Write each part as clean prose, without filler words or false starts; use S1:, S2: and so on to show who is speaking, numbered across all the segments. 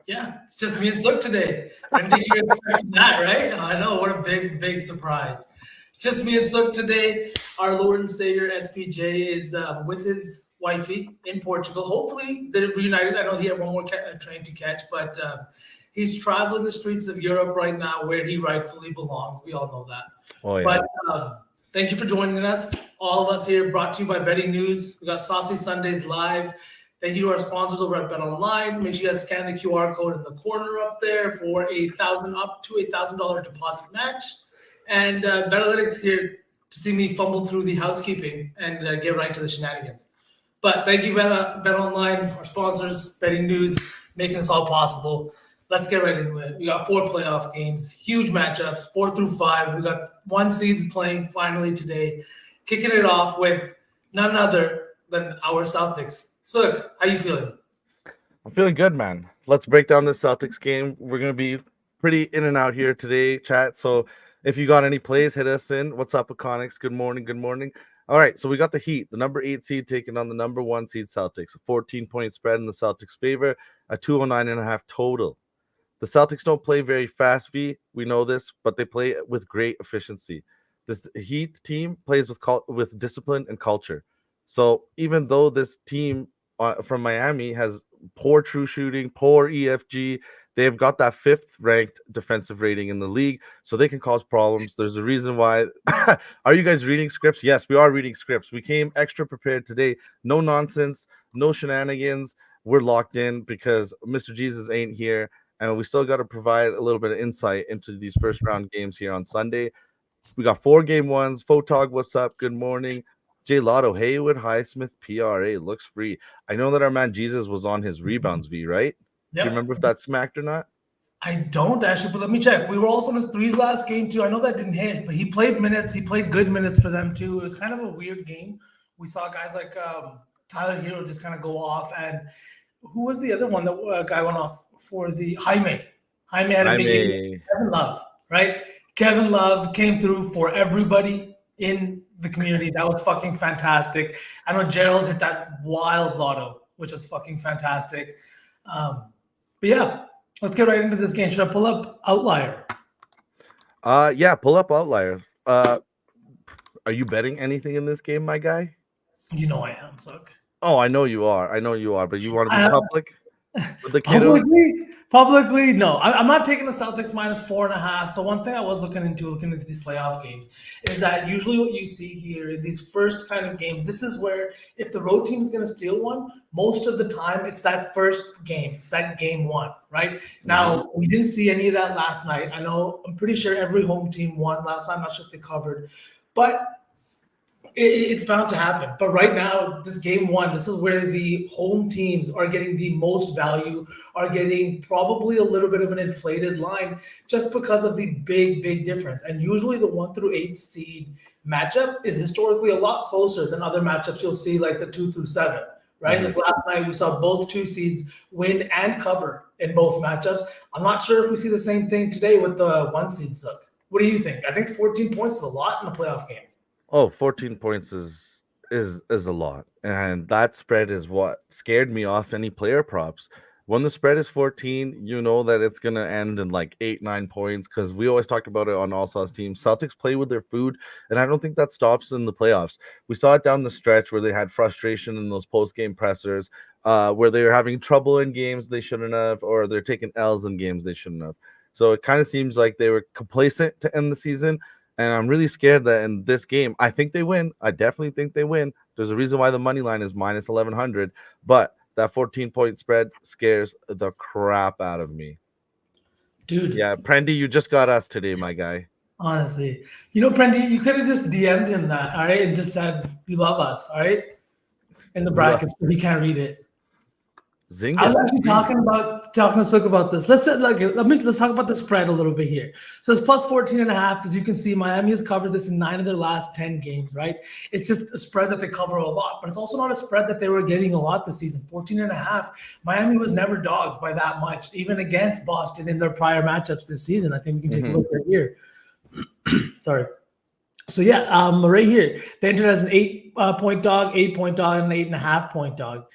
S1: Yeah, it's just me and Sook today. I didn't think you were expecting that, right? I know, what a big surprise. It's just me and Sook today. Our Lord and Savior SPJ is with his wifey in Portugal. Hopefully, they're reunited. I know he had one more train to catch, but he's traveling the streets of Europe right now where he rightfully belongs. We all know that.
S2: Oh yeah.
S1: But thank you for joining us. All of us here brought to you by Betting News. We got Saucy Sundays live. Thank you to our sponsors over at BetOnline. Make sure you guys scan the QR code in the corner up there for $1,000 deposit match. And Betalytics here to see me fumble through the housekeeping and get right to the shenanigans. But thank you, BetOnline, our sponsors, Betting News, making this all possible. Let's get right into it. We got 4 playoff games, huge matchups, 4 through 5. We got 1 seeds playing finally today. Kicking it off with none other than our Celtics. So, how you feeling?
S2: I'm feeling good, man. Let's break down this Celtics game. We're gonna be pretty in and out here today, chat. So if you got any plays, hit us in. What's up, Iconics? Good morning. Good morning. All right, so we got the Heat, the number 8 seed, taking on the number 1 seed Celtics. A 14-point spread in the Celtics' favor, a 209.5 total. The Celtics don't play very fast, V. We know this, but they play with great efficiency. This Heat team plays with discipline and culture. So even though this team from Miami has poor true shooting, poor EFG, they've got that 5th ranked defensive rating in the league, so they can cause problems. There's a reason why. Are you guys reading scripts? Yes, we are reading scripts. We came extra prepared today. No nonsense, no shenanigans. We're locked in because Mr. Jesus ain't here. And we still got to provide a little bit of insight into these first round games here on Sunday. We got 4 game ones. Photog, what's up? Good morning. J Lotto, Haywood, Highsmith, PRA looks free. I know that our man Jesus was on his rebounds, V, right?
S1: Yep.
S2: Do you remember if that smacked or not?
S1: I don't actually, but let me check. We were also on his threes last game too. I know that didn't hit, but he played minutes. He played good minutes for them too. It was kind of a weird game. We saw guys like Tyler Hero just kind of go off, and who was the other one that guy went off for the Jaime? Jaime had a big game. Kevin Love, right? Kevin Love came through for everybody in the community. That was fucking fantastic. I know Gerald hit that wild lotto, which was fucking fantastic. But yeah, let's get right into this game. Should I pull up Outlier?
S2: Yeah, pull up Outlier. Are you betting anything in this game, my guy?
S1: You know I am, Suck.
S2: Oh, I know you are. But you want to be public with the kiddos?
S1: Publicly, no. I'm not taking the Celtics minus 4.5. So one thing I was looking into these playoff games is that usually what you see here in these first kind of games, this is where if the road team is going to steal one, most of the time it's that first game. It's that game 1, right? Now, we didn't see any of that last night. I'm pretty sure every home team won last night. I'm not sure if they covered. But it's bound to happen. But right now, this game 1, this is where the home teams are getting the most value, are getting probably a little bit of an inflated line just because of the big difference. And usually the 1 through 8 seed matchup is historically a lot closer than other matchups you'll see like the 2 through 7, right? Like last night, we saw both 2 seeds win and cover in both matchups. I'm not sure if we see the same thing today with the 1 seed Suck. What do you think? I think 14 points is a lot in a playoff game.
S2: Oh, 14 points is a lot. And that spread is what scared me off any player props. When the spread is 14, you know that it's going to end in like 8-9 points because we always talk about it on All Stars teams. Celtics play with their food, and I don't think that stops in the playoffs. We saw it down the stretch where they had frustration in those post-game pressers, where they were having trouble in games they shouldn't have, or they're taking L's in games they shouldn't have. So it kind of seems like they were complacent to end the season. And I'm really scared that in this game, I think they win. I definitely think they win. There's a reason why the money line is minus 1,100. But that 14-point spread scares the crap out of me.
S1: Dude.
S2: Yeah, Prendy, you just got us today, my guy.
S1: Honestly. Prendy, you could have just DM'd him that, all right? And just said, you love us, all right? In the brackets, so he can't read it.
S2: Zingas
S1: I was actually talking to Sook about this. Let's talk about the spread a little bit here. So it's plus 14.5. As you can see, Miami has covered this in 9 of their last 10 games, right? It's just a spread that they cover a lot, but it's also not a spread that they were getting a lot this season. 14.5. Miami was never dogs by that much, even against Boston in their prior matchups this season. I think we can take a look right here. Sorry. So yeah, right here, they entered as an 8-point dog, 8-point dog, and an 8.5-point dog.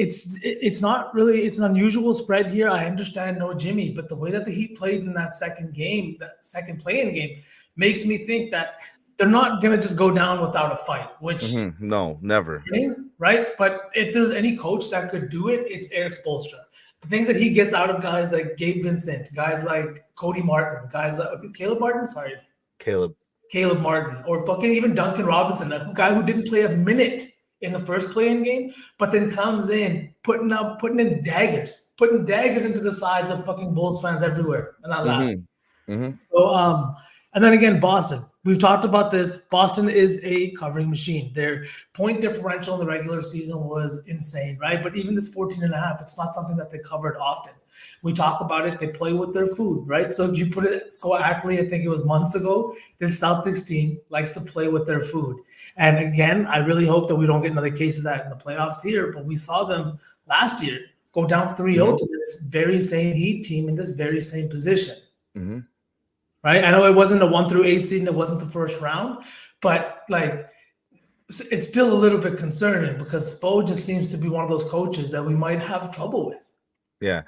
S1: it's not really it's an unusual spread here. I understand no Jimmy, but the way that the Heat played in that second game, that second play-in game, makes me think that they're not gonna just go down without a fight, which
S2: No, never.
S1: right? But if there's any coach that could do it, it's Eric Spoelstra. The things that he gets out of guys like Gabe Vincent, guys like Cody Martin, guys like Caleb Martin, sorry,
S2: Caleb.
S1: Caleb Martin, or fucking even Duncan Robinson, a guy who didn't play a minute in the first play-in game, but then comes in putting daggers into the sides of fucking Bulls fans everywhere in that last. So, and then again, Boston. We've talked about this. Boston is a covering machine. Their point differential in the regular season was insane, right? But even this 14 and a half, it's not something that they covered often. We talk about it. They play with their food, right? So you put it so accurately, I think it was months ago, this Celtics team likes to play with their food. And again, I really hope that we don't get another case of that in the playoffs here, but we saw them last year go down 3-0 to this very same Heat team in this very same position. Right? I know it wasn't a 1 through 8 seed and it wasn't the first round, but like it's still a little bit concerning because Spo just seems to be one of those coaches that we might have trouble with.
S2: Yeah.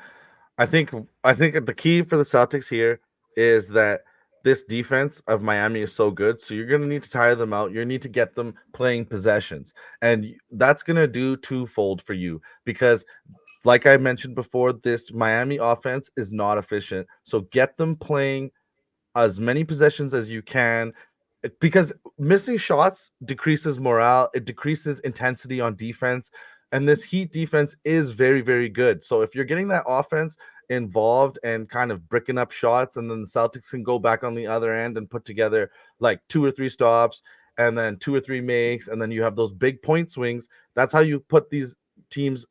S2: I think the key for the Celtics here is that this defense of Miami is so good. So you're going to need to tire them out. You need to get them playing possessions. And that's going to do twofold for you because like I mentioned before, this Miami offense is not efficient. So get them playing as many possessions as you can because missing shots decreases morale. It decreases intensity on defense. And this Heat defense is very, very good. So if you're getting that offense involved and kind of bricking up shots, and then the Celtics can go back on the other end and put together like 2 or 3 stops and then 2 or 3 makes, and then you have those big point swings. That's how you put these teams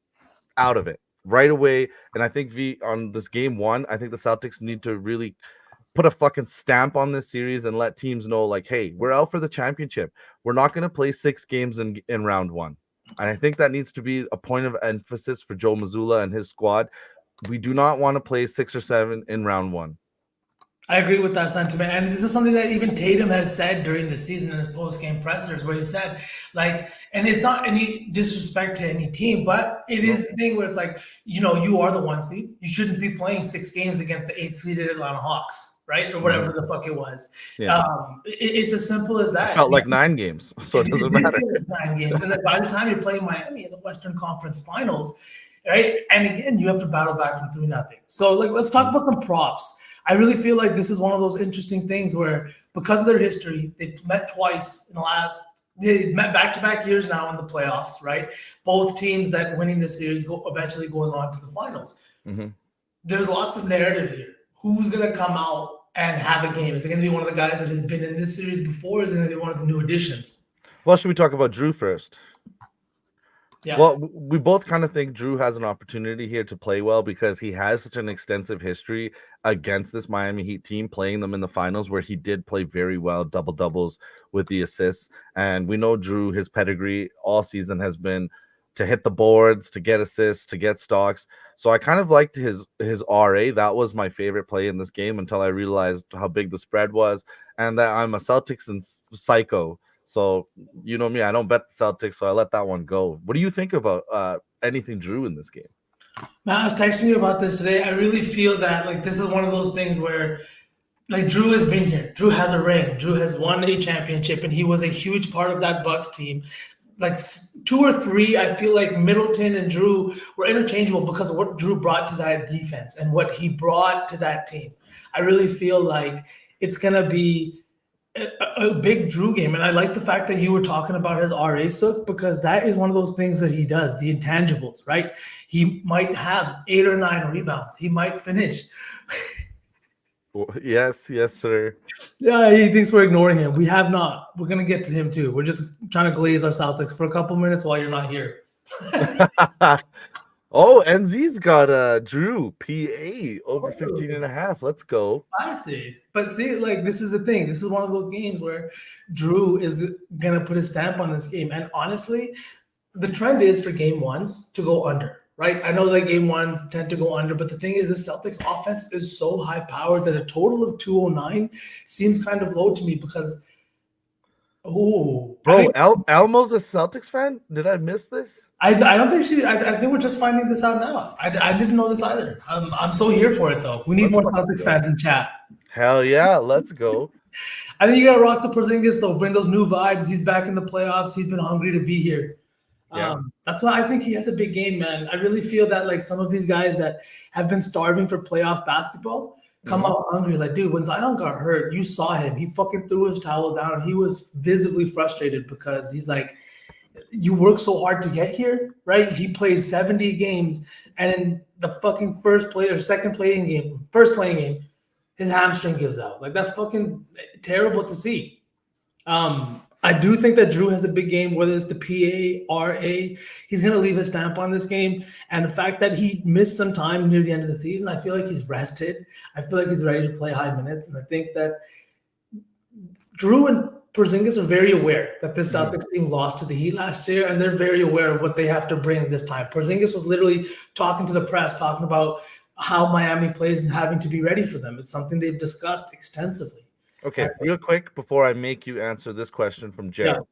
S2: out of it right away. And I think on this game 1, I think the Celtics need to really put a fucking stamp on this series and let teams know, like, hey, we're out for the championship. We're not going to play 6 games in round 1. And I think that needs to be a point of emphasis for Joe Mazzulla and his squad. We do not want to play 6 or 7 in round 1.
S1: I agree with that sentiment. And this is something that even Tatum has said during the season in his post-game pressers, where he said, like, and it's not any disrespect to any team, but it is the thing where it's like, you are the 1 seed. You shouldn't be playing 6 games against the 8th-seeded Atlanta Hawks, right? Or whatever the fuck it was.
S2: Yeah.
S1: It's as simple as that.
S2: It felt like 9 games, so it doesn't matter.
S1: 9 games. And then by the time you're playing Miami in the Western Conference Finals, right? And again, you have to battle back from 3-0. So, like, let's talk about some props. I really feel like this is one of those interesting things where, because of their history, they've met twice in the last. They met back-to-back years now in the playoffs, right? Both teams that winning this series eventually going on to the finals. There's lots of narrative here. Who's going to come out and have a game? Is it going to be one of the guys that has been in this series before? Or is it going to be one of the new additions?
S2: Well, should we talk about Drew first?
S1: Yeah.
S2: Well, we both kind of think Drew has an opportunity here to play well because he has such an extensive history against this Miami Heat team, playing them in the finals where he did play very well, double-doubles with the assists. And we know Drew, his pedigree all season has been to hit the boards, to get assists, to get stocks. So I kind of liked his RA. That was my favorite play in this game until I realized how big the spread was and that I'm a Celtics and psycho. So, you know me, I don't bet the Celtics, so I let that one go. What do you think about anything Drew in this game?
S1: Man, I was texting you about this today. I really feel that, like, this is one of those things where, like, Drew has been here. Drew has a ring. Drew has won a championship, and he was a huge part of that Bucks team. Like 2 or 3, I feel like Middleton and Drew were interchangeable because of what Drew brought to that defense and what he brought to that team. I really feel like it's going to be a big Drew game. And I like the fact that you were talking about his RA Sook, because that is one of those things that he does, the intangibles, right? He might have 8 or 9 rebounds. He might finish.
S2: Yes, sir.
S1: Yeah, he thinks we're ignoring him. We have not. We're going to get to him too. We're just trying to glaze our Celtics for a couple minutes while you're not here.
S2: Oh, NZ's got Drew PA over 15.5. Let's go.
S1: I see. But see, like, this is the thing. This is one of those games where Drew is going to put his stamp on this game. And honestly, the trend is for game ones to go under, right? I know that game ones tend to go under, but the thing is the Celtics offense is so high powered that a total of 209 seems kind of low to me because,
S2: Bro, Elmo's a Celtics fan? Did I miss this?
S1: I don't think I think we're just finding this out now. I didn't know this either. I'm so here for it though. We need
S2: Let's
S1: more
S2: fucking
S1: Celtics
S2: go.
S1: fans in chat.
S2: Hell yeah, let's go.
S1: I think you gotta rock the Porzingis though. Bring those new vibes. He's back in the playoffs. He's been hungry to be here.
S2: Yeah.
S1: That's why I think he has a big game, man. I really feel that like some of these guys that have been starving for playoff basketball come
S2: Mhm.
S1: out hungry. Like, dude, when Zion got hurt, you saw him. He fucking threw his towel down. He was visibly frustrated because he's like, you work so hard to get here, right? He plays 70 games, and in the fucking first playing game, his hamstring gives out. Like that's fucking terrible to see. I do think that Drew has a big game, whether it's the PA, he's going to leave a stamp on this game. And the fact that he missed some time near the end of the season, I feel like he's rested. I feel like he's ready to play high minutes. And I think that Drew and Porzingis are very aware that this Celtics team lost to the Heat last year, and they're very aware of what they have to bring this time. Porzingis was literally talking to the press, talking about how Miami plays and having to be ready for them. It's something they've discussed extensively.
S2: Okay, real quick before I make you answer this question from
S1: Yeah.
S2: Gerald.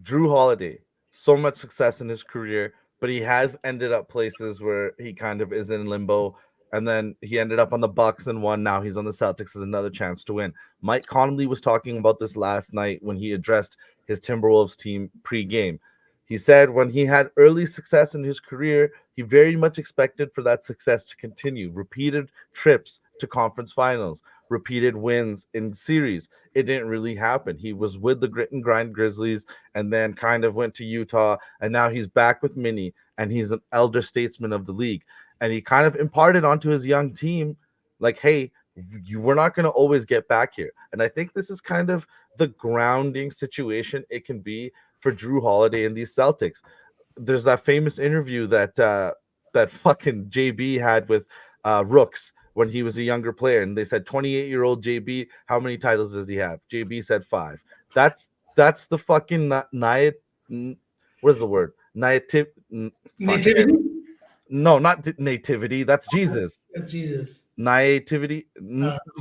S2: Drew Holiday, so much success in his career, but he has ended up places where he kind of is in limbo. And then he ended up on the Bucks and won. Now he's on the Celtics as another chance to win. Mike Conley was talking about this last night when he addressed his Timberwolves team pre-game. He said when he had early success in his career, he very much expected for that success to continue. Repeated trips to conference finals, repeated wins in series. It didn't really happen. He was with the Grit and Grind Grizzlies and then kind of went to Utah, and now he's back with Minnie, and he's an elder statesman of the league. And he kind of imparted onto his young team, like, hey, we're not going to always get back here. And I think this is kind of the grounding situation it can be for Drew Holiday and these Celtics. There's that famous interview that that fucking JB had with Rooks when he was a younger player, and they said 28-year-old JB, how many titles does he have? JB said 5. That's the fucking what is the word?
S1: Nativity?
S2: No, not nativity. That's Jesus.
S1: It's Jesus.
S2: Naivety.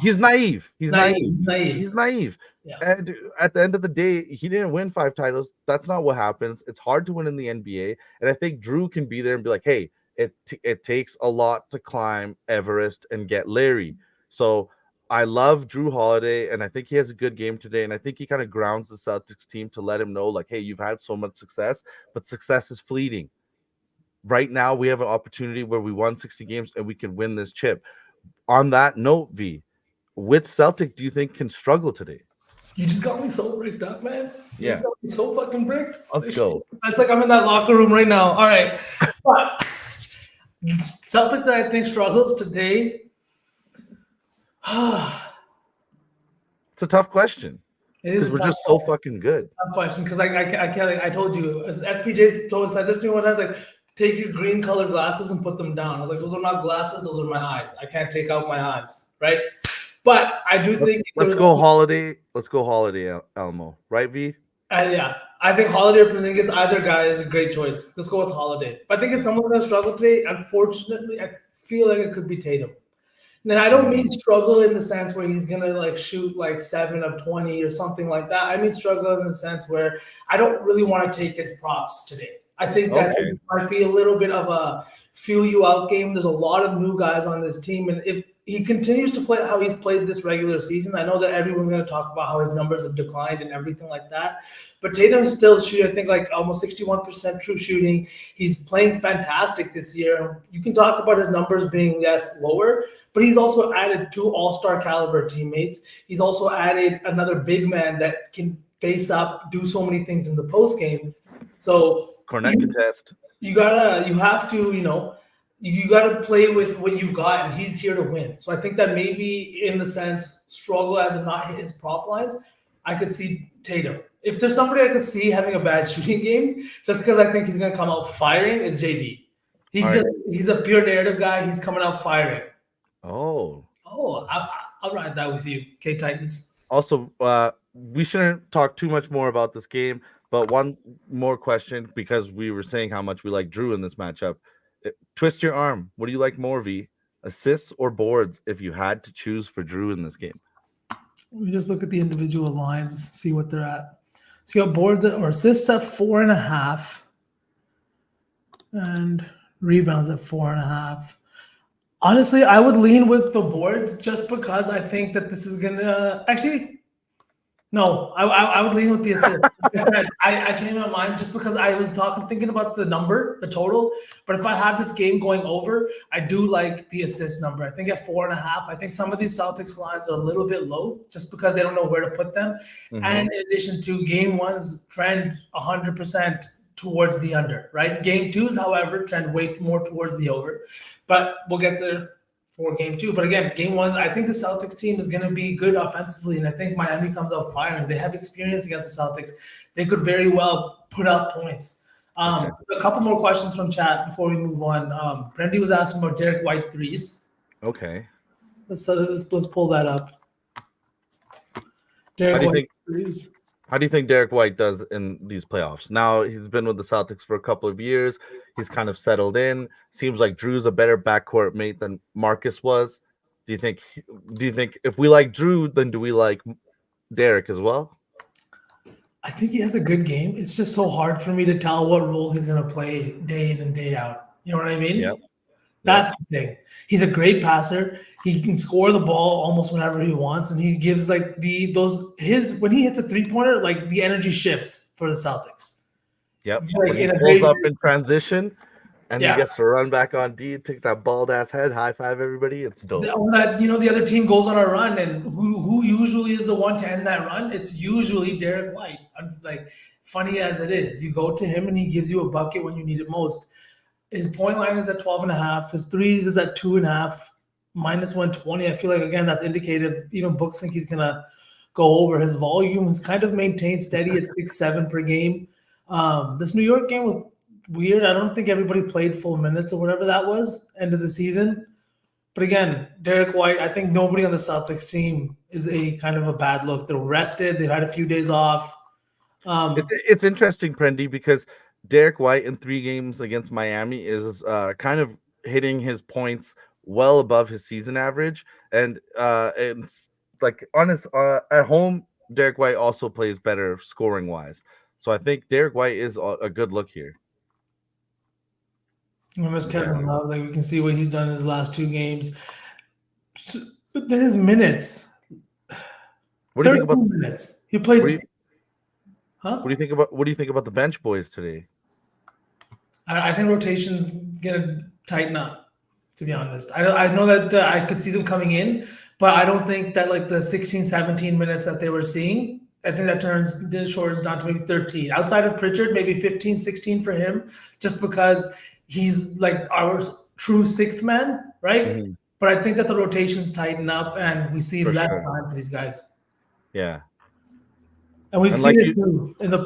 S2: He's naive. He's naive.
S1: Naive.
S2: He's naive.
S1: Yeah.
S2: And at the end of the day, he didn't win 5 titles. That's not what happens. It's hard to win in the NBA. And I think Drew can be there and be like, hey, it takes a lot to climb Everest and get Larry. So I love Drew Holiday, and I think he has a good game today. And I think he kind of grounds the Celtics team to let him know, like, hey, you've had so much success, but success is fleeting. Right now, we have an opportunity where we won 60 games and we can win this chip. On that note, V, which Celtic do you think can struggle today?
S1: You just got me so bricked up, man. You
S2: Yeah.
S1: just got me so fucking bricked.
S2: Let's go.
S1: It's like I'm in that locker room right now. All right. But Celtic that I think struggles today.
S2: It's a tough question
S1: It is
S2: because we're just so fucking good.
S1: tough question because I can't. I told you, SPJ told us that this me one has like, take your green colored glasses and put them down. I was like, those are not glasses, those are my eyes. I can't take out my eyes, right? But I do think
S2: Let's go Holiday. Let's go Holiday, Elmo. Right, V?
S1: Yeah, I think Holiday or Porzingis, either guy is a great choice. Let's go with Holiday. But I think if someone's going to struggle today, unfortunately, I feel like it could be Tatum. And I don't mean struggle in the sense where he's going to like shoot like 7 of 20 or something like that. I mean struggle in the sense where I don't really want to take his props today. I think that this might be a little bit of a feel you out game. There's a lot of new guys on this team. And if he continues to play how he's played this regular season, I know that everyone's going to talk about how his numbers have declined and everything like that. But Tatum's still shooting, I think, like almost 61% true shooting. He's playing fantastic this year. You can talk about his numbers being, yes, lower, but he's also added 2 all-star caliber teammates. He's also added another big man that can face up, do so many things in the post game. So
S2: Cornet contest.
S1: you have to, you got to play with what you've got, and he's here to win. So I think that maybe in the sense, struggle as in not hit his prop lines, I could see Tatum. If there's somebody I could see having a bad shooting game, just because I think he's going to come out firing, is JB. He's a pure narrative guy. He's coming out firing.
S2: Oh,
S1: I'll ride that with you, K Titans.
S2: Also, we shouldn't talk too much more about this game, but one more question, because we were saying how much we like Drew in this matchup. Twist your arm. What do you like more, V? Assists or boards if you had to choose for Drew in this game?
S1: We just look at the individual lines, see what they're at. So you got boards or assists at 4.5. And rebounds at 4.5. Honestly, I would lean with the boards just because I think that this is gonna actually. No, I would lean with the assist. Like I said, I changed my mind just because I was thinking about the number, the total. But if I have this game going over, I do like the assist number. I think at 4.5, I think some of these Celtics lines are a little bit low just because they don't know where to put them.
S2: Mm-hmm.
S1: And in addition to game one's trend 100% towards the under, right? Game two's, however, trend way more towards the over. But we'll get there for game two. But again, game one, I think the Celtics team is going to be good offensively, and I think Miami comes out firing. They have experience against the Celtics. They could very well put up points.
S2: Okay.
S1: A couple more questions from chat before we move on. Brendy was asking about Derek White threes.
S2: Okay.
S1: Let's pull that up.
S2: How
S1: Derek
S2: do you
S1: White
S2: think?
S1: threes.
S2: How do you think Derek White does in these playoffs? Now he's been with the Celtics for a couple of years. He's kind of settled in. Seems like Drew's a better backcourt mate than Marcus was. Do you think? Do you think if we like Drew, then do we like Derek as well?
S1: I think he has a good game. It's just so hard for me to tell what role he's going to play day in and day out. You know what I mean?
S2: Yep.
S1: That's the thing. He's a great passer. He can score the ball almost whenever he wants, and he gives like when he hits a 3-pointer, like the energy shifts for the Celtics.
S2: Yep.
S1: Like
S2: When he
S1: in a
S2: pulls
S1: big,
S2: up in transition and
S1: yeah.
S2: he gets to run back on D, take that bald ass head, high five everybody. It's dope.
S1: That the other team goes on a run, and who usually is the one to end that run? It's usually Derek White. Like funny as it is, you go to him and he gives you a bucket when you need it most. His point line is at 12.5. His threes is at 2.5, minus 120. I feel like again that's indicative. Even books think he's gonna go over. His volume has kind of maintained steady at 6-7 per game. This New York game was weird. I don't think everybody played full minutes or whatever that was end of the season. But again, Derek White, I think nobody on the Celtics team is a kind of a bad look. They're rested. They've had a few days off.
S2: It's interesting, Prendy, because Derek White in 3 games against Miami is kind of hitting his points well above his season average, and it's like on his at home, Derek White also plays better scoring wise. So I think Derek White is a good look here.
S1: Remember Kevin Love, like we can see what he's done in his last 2 games. His minutes.
S2: What do you think about
S1: minutes? He played.
S2: What do you think about the bench boys today?
S1: I think rotation's gonna tighten up. To be honest, I know that I could see them coming in, but I don't think that like the 16, 17 minutes that they were seeing. I think that shortens down to maybe 13. Outside of Pritchard, maybe 15, 16 for him, just because he's like our true 6th man, right? Mm-hmm. But I think that the rotations tighten up and we see less time for these guys.
S2: Yeah.
S1: And we've seen it too in the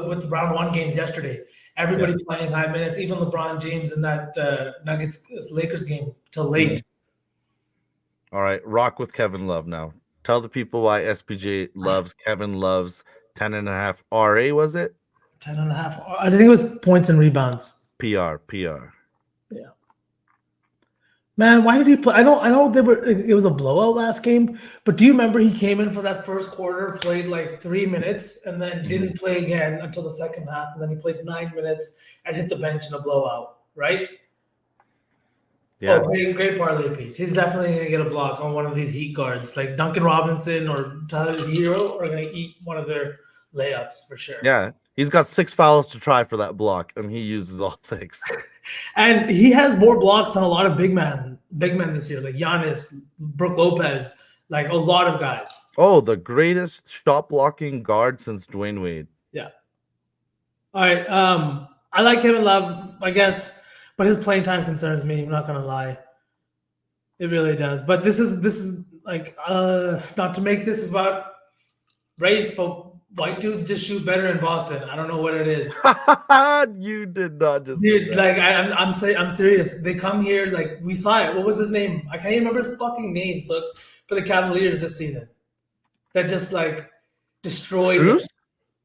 S1: with round 1 games yesterday. Everybody playing high minutes, even LeBron James in that Nuggets Lakers game till late.
S2: All right, rock with Kevin Love now. Tell the people why SPJ loves Kevin Love's 10.5 RA, was it?
S1: 10.5. I think it was points and rebounds.
S2: PR.
S1: Yeah. Man, why did he play? I know it was a blowout last game, but do you remember he came in for that first quarter, played like 3 minutes, and then didn't play again until the second half, and then he played 9 minutes and hit the bench in a blowout, right?
S2: Yeah.
S1: Oh, great parlay piece. He's definitely going to get a block on one of these Heat guards. Like Duncan Robinson or Tyler Hero are going to eat one of their layups for sure.
S2: Yeah. He's got 6 fouls to try for that block, and he uses all 6.
S1: And he has more blocks than a lot of big men this year, like Giannis, Brook Lopez, like a lot of guys.
S2: Oh, the greatest shot blocking guard since Dwayne Wade.
S1: Yeah. All right. I like Kevin Love, I guess, but his playing time concerns me. I'm not gonna lie. It really does. But this is like not to make this about race, but white dudes just shoot better in Boston. I don't know what it is.
S2: You did not just.
S1: Dude, like I'm serious. They come here, like we saw it. What was his name? I can't even remember his fucking name. So for the Cavaliers this season, that just like destroyed.
S2: Bruce?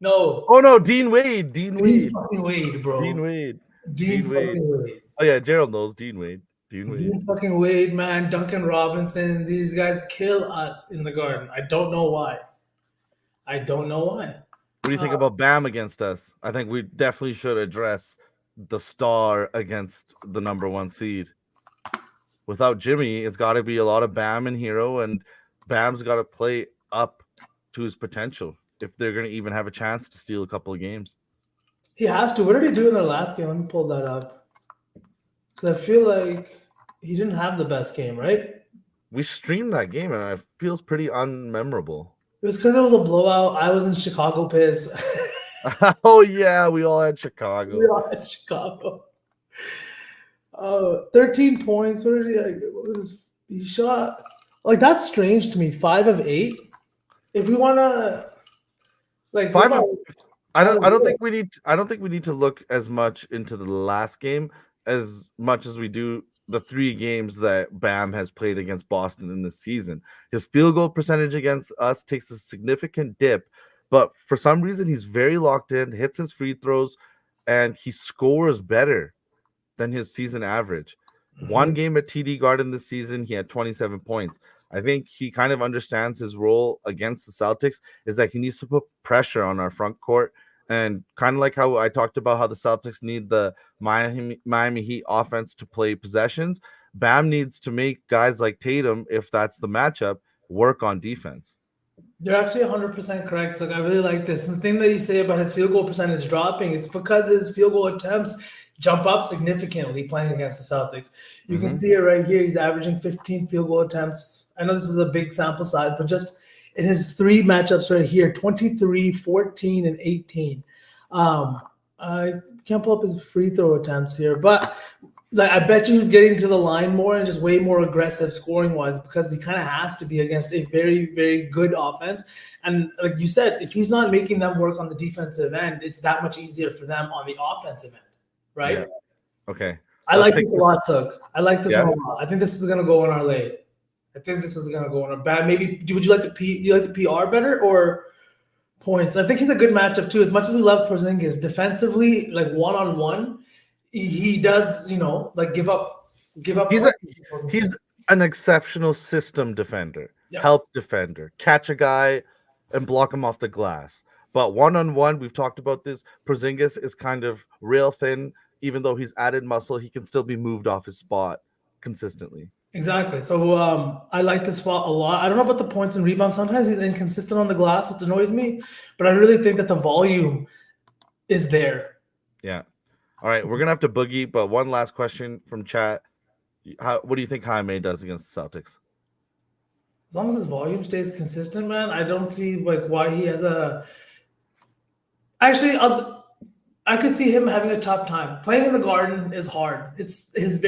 S1: No.
S2: Oh no, Dean Wade. Dean
S1: fucking Wade, bro.
S2: Dean Wade.
S1: Dean fucking Wade.
S2: Oh yeah, Gerald knows Dean Wade.
S1: Dean fucking Wade, man. Duncan Robinson. These guys kill us in the Garden. I don't know why.
S2: What do you think about Bam against us? I think we definitely should address the star against the number one seed. Without Jimmy, it's got to be a lot of Bam and Hero, and Bam's got to play up to his potential if they're going to even have a chance to steal a couple of games.
S1: He has to. What did he do in the last game? Let me pull that up. Because I feel like he didn't have the best game, right?
S2: We streamed that game, and it feels pretty unmemorable.
S1: It was because it was a blowout. I was in Chicago piss.
S2: Oh yeah, we all had
S1: We
S2: Chicago.
S1: are in Chicago. 13 points. What did he like? He shot like that's strange to me. 5 of 8. If we wanna like what
S2: Five
S1: about
S2: of
S1: Tyler Hero?
S2: I don't think we need to look as much into the last game as much as we do the 3 games that Bam has played against Boston in this season. His field goal percentage against us takes a significant dip, but for some reason he's very locked in, hits his free throws, and he scores better than his season average. One
S1: Mhm.
S2: game at TD Garden this season, he had 27 points. I think he kind of understands his role against the Celtics is that he needs to put pressure on our front court. And kind of like how I talked about how the Celtics need the Miami Heat offense to play possessions, Bam needs to make guys like Tatum, if that's the matchup, work on defense.
S1: You're actually 100% correct. So I really like this. And the thing that you say about his field goal percentage dropping, it's because his field goal attempts jump up significantly playing against the Celtics. You can
S2: Hmm.
S1: see it right here. He's averaging 15 field goal attempts. I know this is a big sample size, but just in his 3 matchups right here 23, 14, and 18. Um, I can't pull up his free throw attempts here, but like I bet you he's getting to the line more and just way more aggressive scoring wise because he kind of has to be against a very very good offense. And like you said, if he's not making them work on the defensive end, it's that much easier for them on the offensive end,
S2: Yeah.
S1: right?
S2: Okay.
S1: I
S2: Let's
S1: like
S2: take
S1: this a
S2: this.
S1: lot, Suk. I like this one
S2: Yeah.
S1: a lot. I think this is gonna go in our late. I think this is gonna go in our bad. Maybe would you like the P? Do you like the PR better or points? I think he's a good matchup too. As much as we love Porzingis, defensively, like one on one, he does like give up
S2: He's a
S1: points to the opposing team.
S2: he's an exceptional system defender,
S1: Yep,
S2: help defender, catch a guy and block him off the glass. But one on one, we've talked about this. Porzingis is kind of real thin. Even though he's added muscle, he can still be moved off his spot consistently.
S1: exactly. So I like this spot a lot. I don't know about the points and rebounds. Sometimes he's inconsistent on the glass, which annoys me. But I really think that the volume is there.
S2: Yeah. All right, we're gonna have to boogie. But one last question from chat: what do you think Jaime does against the Celtics?
S1: As long as his volume stays consistent, man, I don't see like why he has a. Actually, I could see him having a tough time. Playing in the Garden is hard. It's his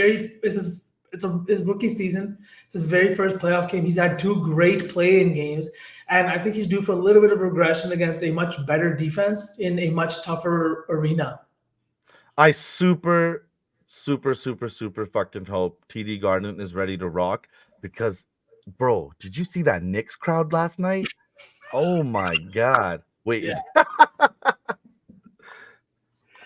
S1: rookie season. It's his very first playoff game. He's had 2 great play-in games, and I think he's due for a little bit of regression against a much better defense in a much tougher arena.
S2: I super fucking hope TD Garden is ready to rock because, bro, did you see that Knicks crowd last night? Oh my god! Wait,
S1: Yeah.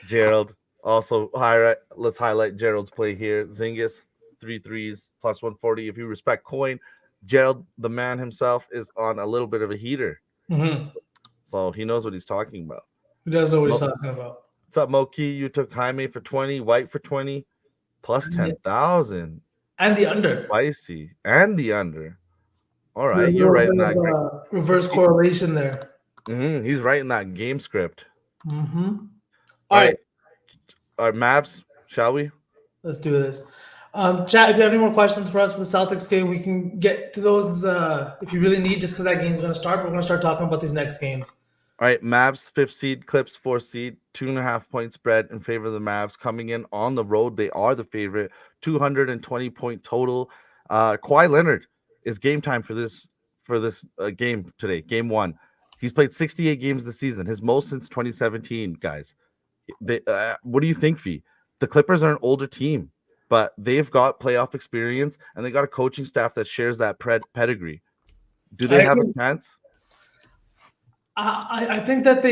S2: is Gerald also highlight? Let's highlight Gerald's play here. Zingis 3 threes plus 140. If you respect coin, Gerald, the man himself, is on a little bit of a heater,
S1: Mm-hmm.
S2: so he knows what he's talking about.
S1: Who does know what he's
S2: Mo-
S1: talking about?
S2: What's up, Moki? You took Jaime for 20, White for 20, plus
S1: And the,
S2: 10,000.
S1: and the under.
S2: Spicy and the under. All
S1: There's
S2: right,
S1: a
S2: you're
S1: little
S2: right in
S1: bit
S2: that.
S1: of reverse correlation there.
S2: He's right in that game script.
S1: Mm-hmm.
S2: All
S1: All right,
S2: right, our maps, shall we?
S1: let's do this. Chat, if you have any more questions for us for the Celtics game, we can get to those if you really need, just because that game's going to start. But we're going to start talking about these next games.
S2: All right, Mavs 5th seed, Clips 4th seed, 2.5 point spread in favor of the Mavs. Coming in on the road, they are the favorite. 220-point total. Kawhi Leonard is game time for this game today. Game 1. He's played 68 games this season, his most since 2017. Guys, what do you think, Fee? The Clippers are an older team, but they've got playoff experience and they got a coaching staff that shares that pedigree. Do they
S1: I
S2: have a
S1: agree.
S2: chance?
S1: I think that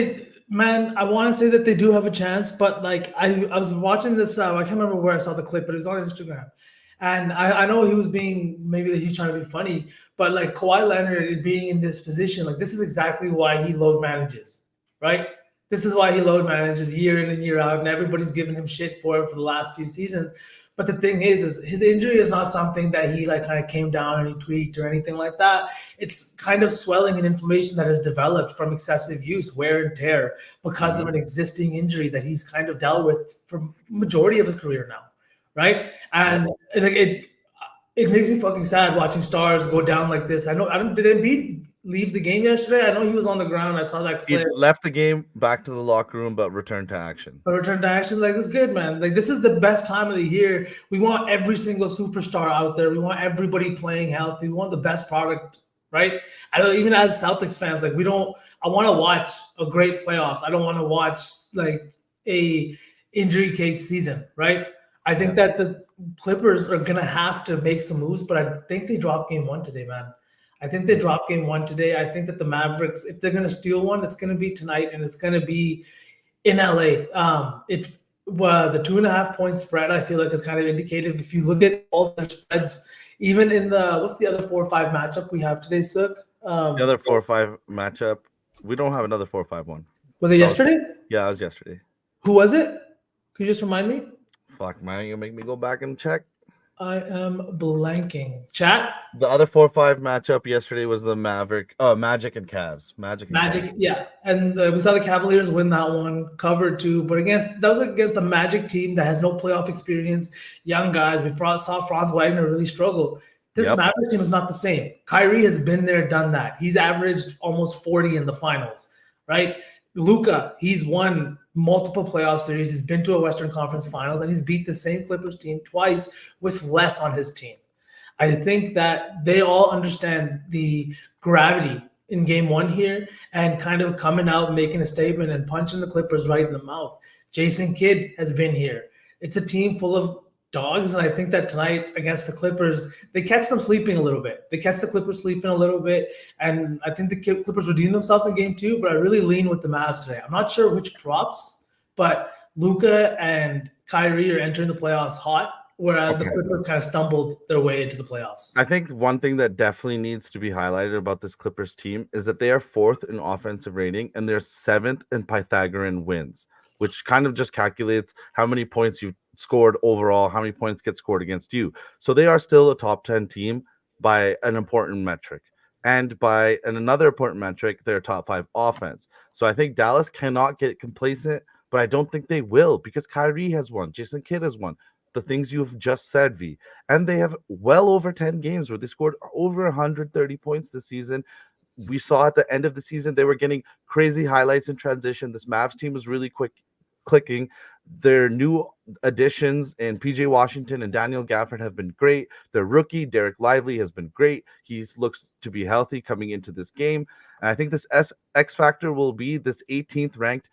S1: man, I want to say that they do have a chance, but like I was watching this, I can't remember where I saw the clip, but it was on Instagram. And I know he was being, maybe he's trying to be funny, but like Kawhi Leonard being in this position, like this is exactly why he load manages, right? This is why he load manages year in and year out, and everybody's giving him shit for it for the last few seasons. But the thing is his injury is not something that he like kind of came down and he tweaked or anything like that. It's kind of swelling and inflammation that has developed from excessive use, wear and tear, because of
S2: Mhm.
S1: an existing injury that he's kind of dealt with for majority of his career now, right?
S2: Yep.
S1: And it makes me fucking sad watching stars go down like this. I don't did Embiid leave the game yesterday? I know he was on the ground. I saw that
S2: He
S1: clip.
S2: left the game, back to the locker room, but returned to action.
S1: But return to action, like this is good, man. Like this is the best time of the year. We want every single superstar out there. We want everybody playing healthy. We want the best product, right? I don't even as Celtics fans, like we don't. I want to watch a great playoffs. I don't want to watch like a injury cake season, right? I think
S2: Yeah.
S1: that the Clippers are gonna have to make some moves, but I think they dropped game one today, man. I think they dropped game one today. I think that the Mavericks, if they're gonna steal one, it's gonna be tonight, and it's gonna be in LA. It's the 2.5 point spread. I feel like is kind of indicative. If you look at all the spreads, even in the what's the other 4 or 5 matchup we have today, Sook?
S2: The other 4-5 matchup, we don't have another 4-5 one.
S1: Was it
S2: That was,
S1: yesterday?
S2: yeah, it was yesterday.
S1: Who was it? Could you just remind me?
S2: Fuck, man, you make me go back and check.
S1: I am blanking. Chat.
S2: The other 4-5 matchup yesterday was the Magic and Cavs.
S1: Magic, yeah, and we saw the Cavaliers win that one, covered too. But against that was against a Magic team that has no playoff experience, young guys. Saw Franz Wagner really struggle. This
S2: Yep.
S1: Mavericks team is not the same. Kyrie has been there, done that. He's averaged almost 40 in the finals, right? Luka, he's won multiple playoff series. He's been to a Western Conference Finals, and he's beat the same Clippers team twice with less on his team. I think that they all understand the gravity in game one here and kind of coming out, making a statement and punching the Clippers right in the mouth. Jason Kidd has been here. It's a team full of dogs, and I think that tonight against the Clippers, they catch them sleeping a little bit. They catch the Clippers sleeping a little bit, and I think the Clippers redeem themselves in game two, but I really lean with the Mavs today. I'm not sure which props, but Luka and Kyrie are entering the playoffs hot, whereas the
S2: Okay.
S1: Clippers kind of stumbled their way into the playoffs.
S2: I think one thing that definitely needs to be highlighted about this Clippers team is that they are fourth in offensive rating and they're seventh in Pythagorean wins, which kind of just calculates how many points you've scored overall, how many points get scored against you. So they are still a top 10 team by an important metric. And by another important metric, they're top 5 offense. So I think Dallas cannot get complacent, but I don't think they will because Kyrie has won, Jason Kidd has won. The things you've just said, V. And they have well over 10 games where they scored over 130 points this season. We saw at the end of the season, they were getting crazy highlights in transition. This Mavs team was really quick clicking. Their new additions in PJ Washington and Daniel Gafford have been great. Their rookie, Derek Lively, has been great. He looks to be healthy coming into this game. And I think this X factor will be this 18th ranked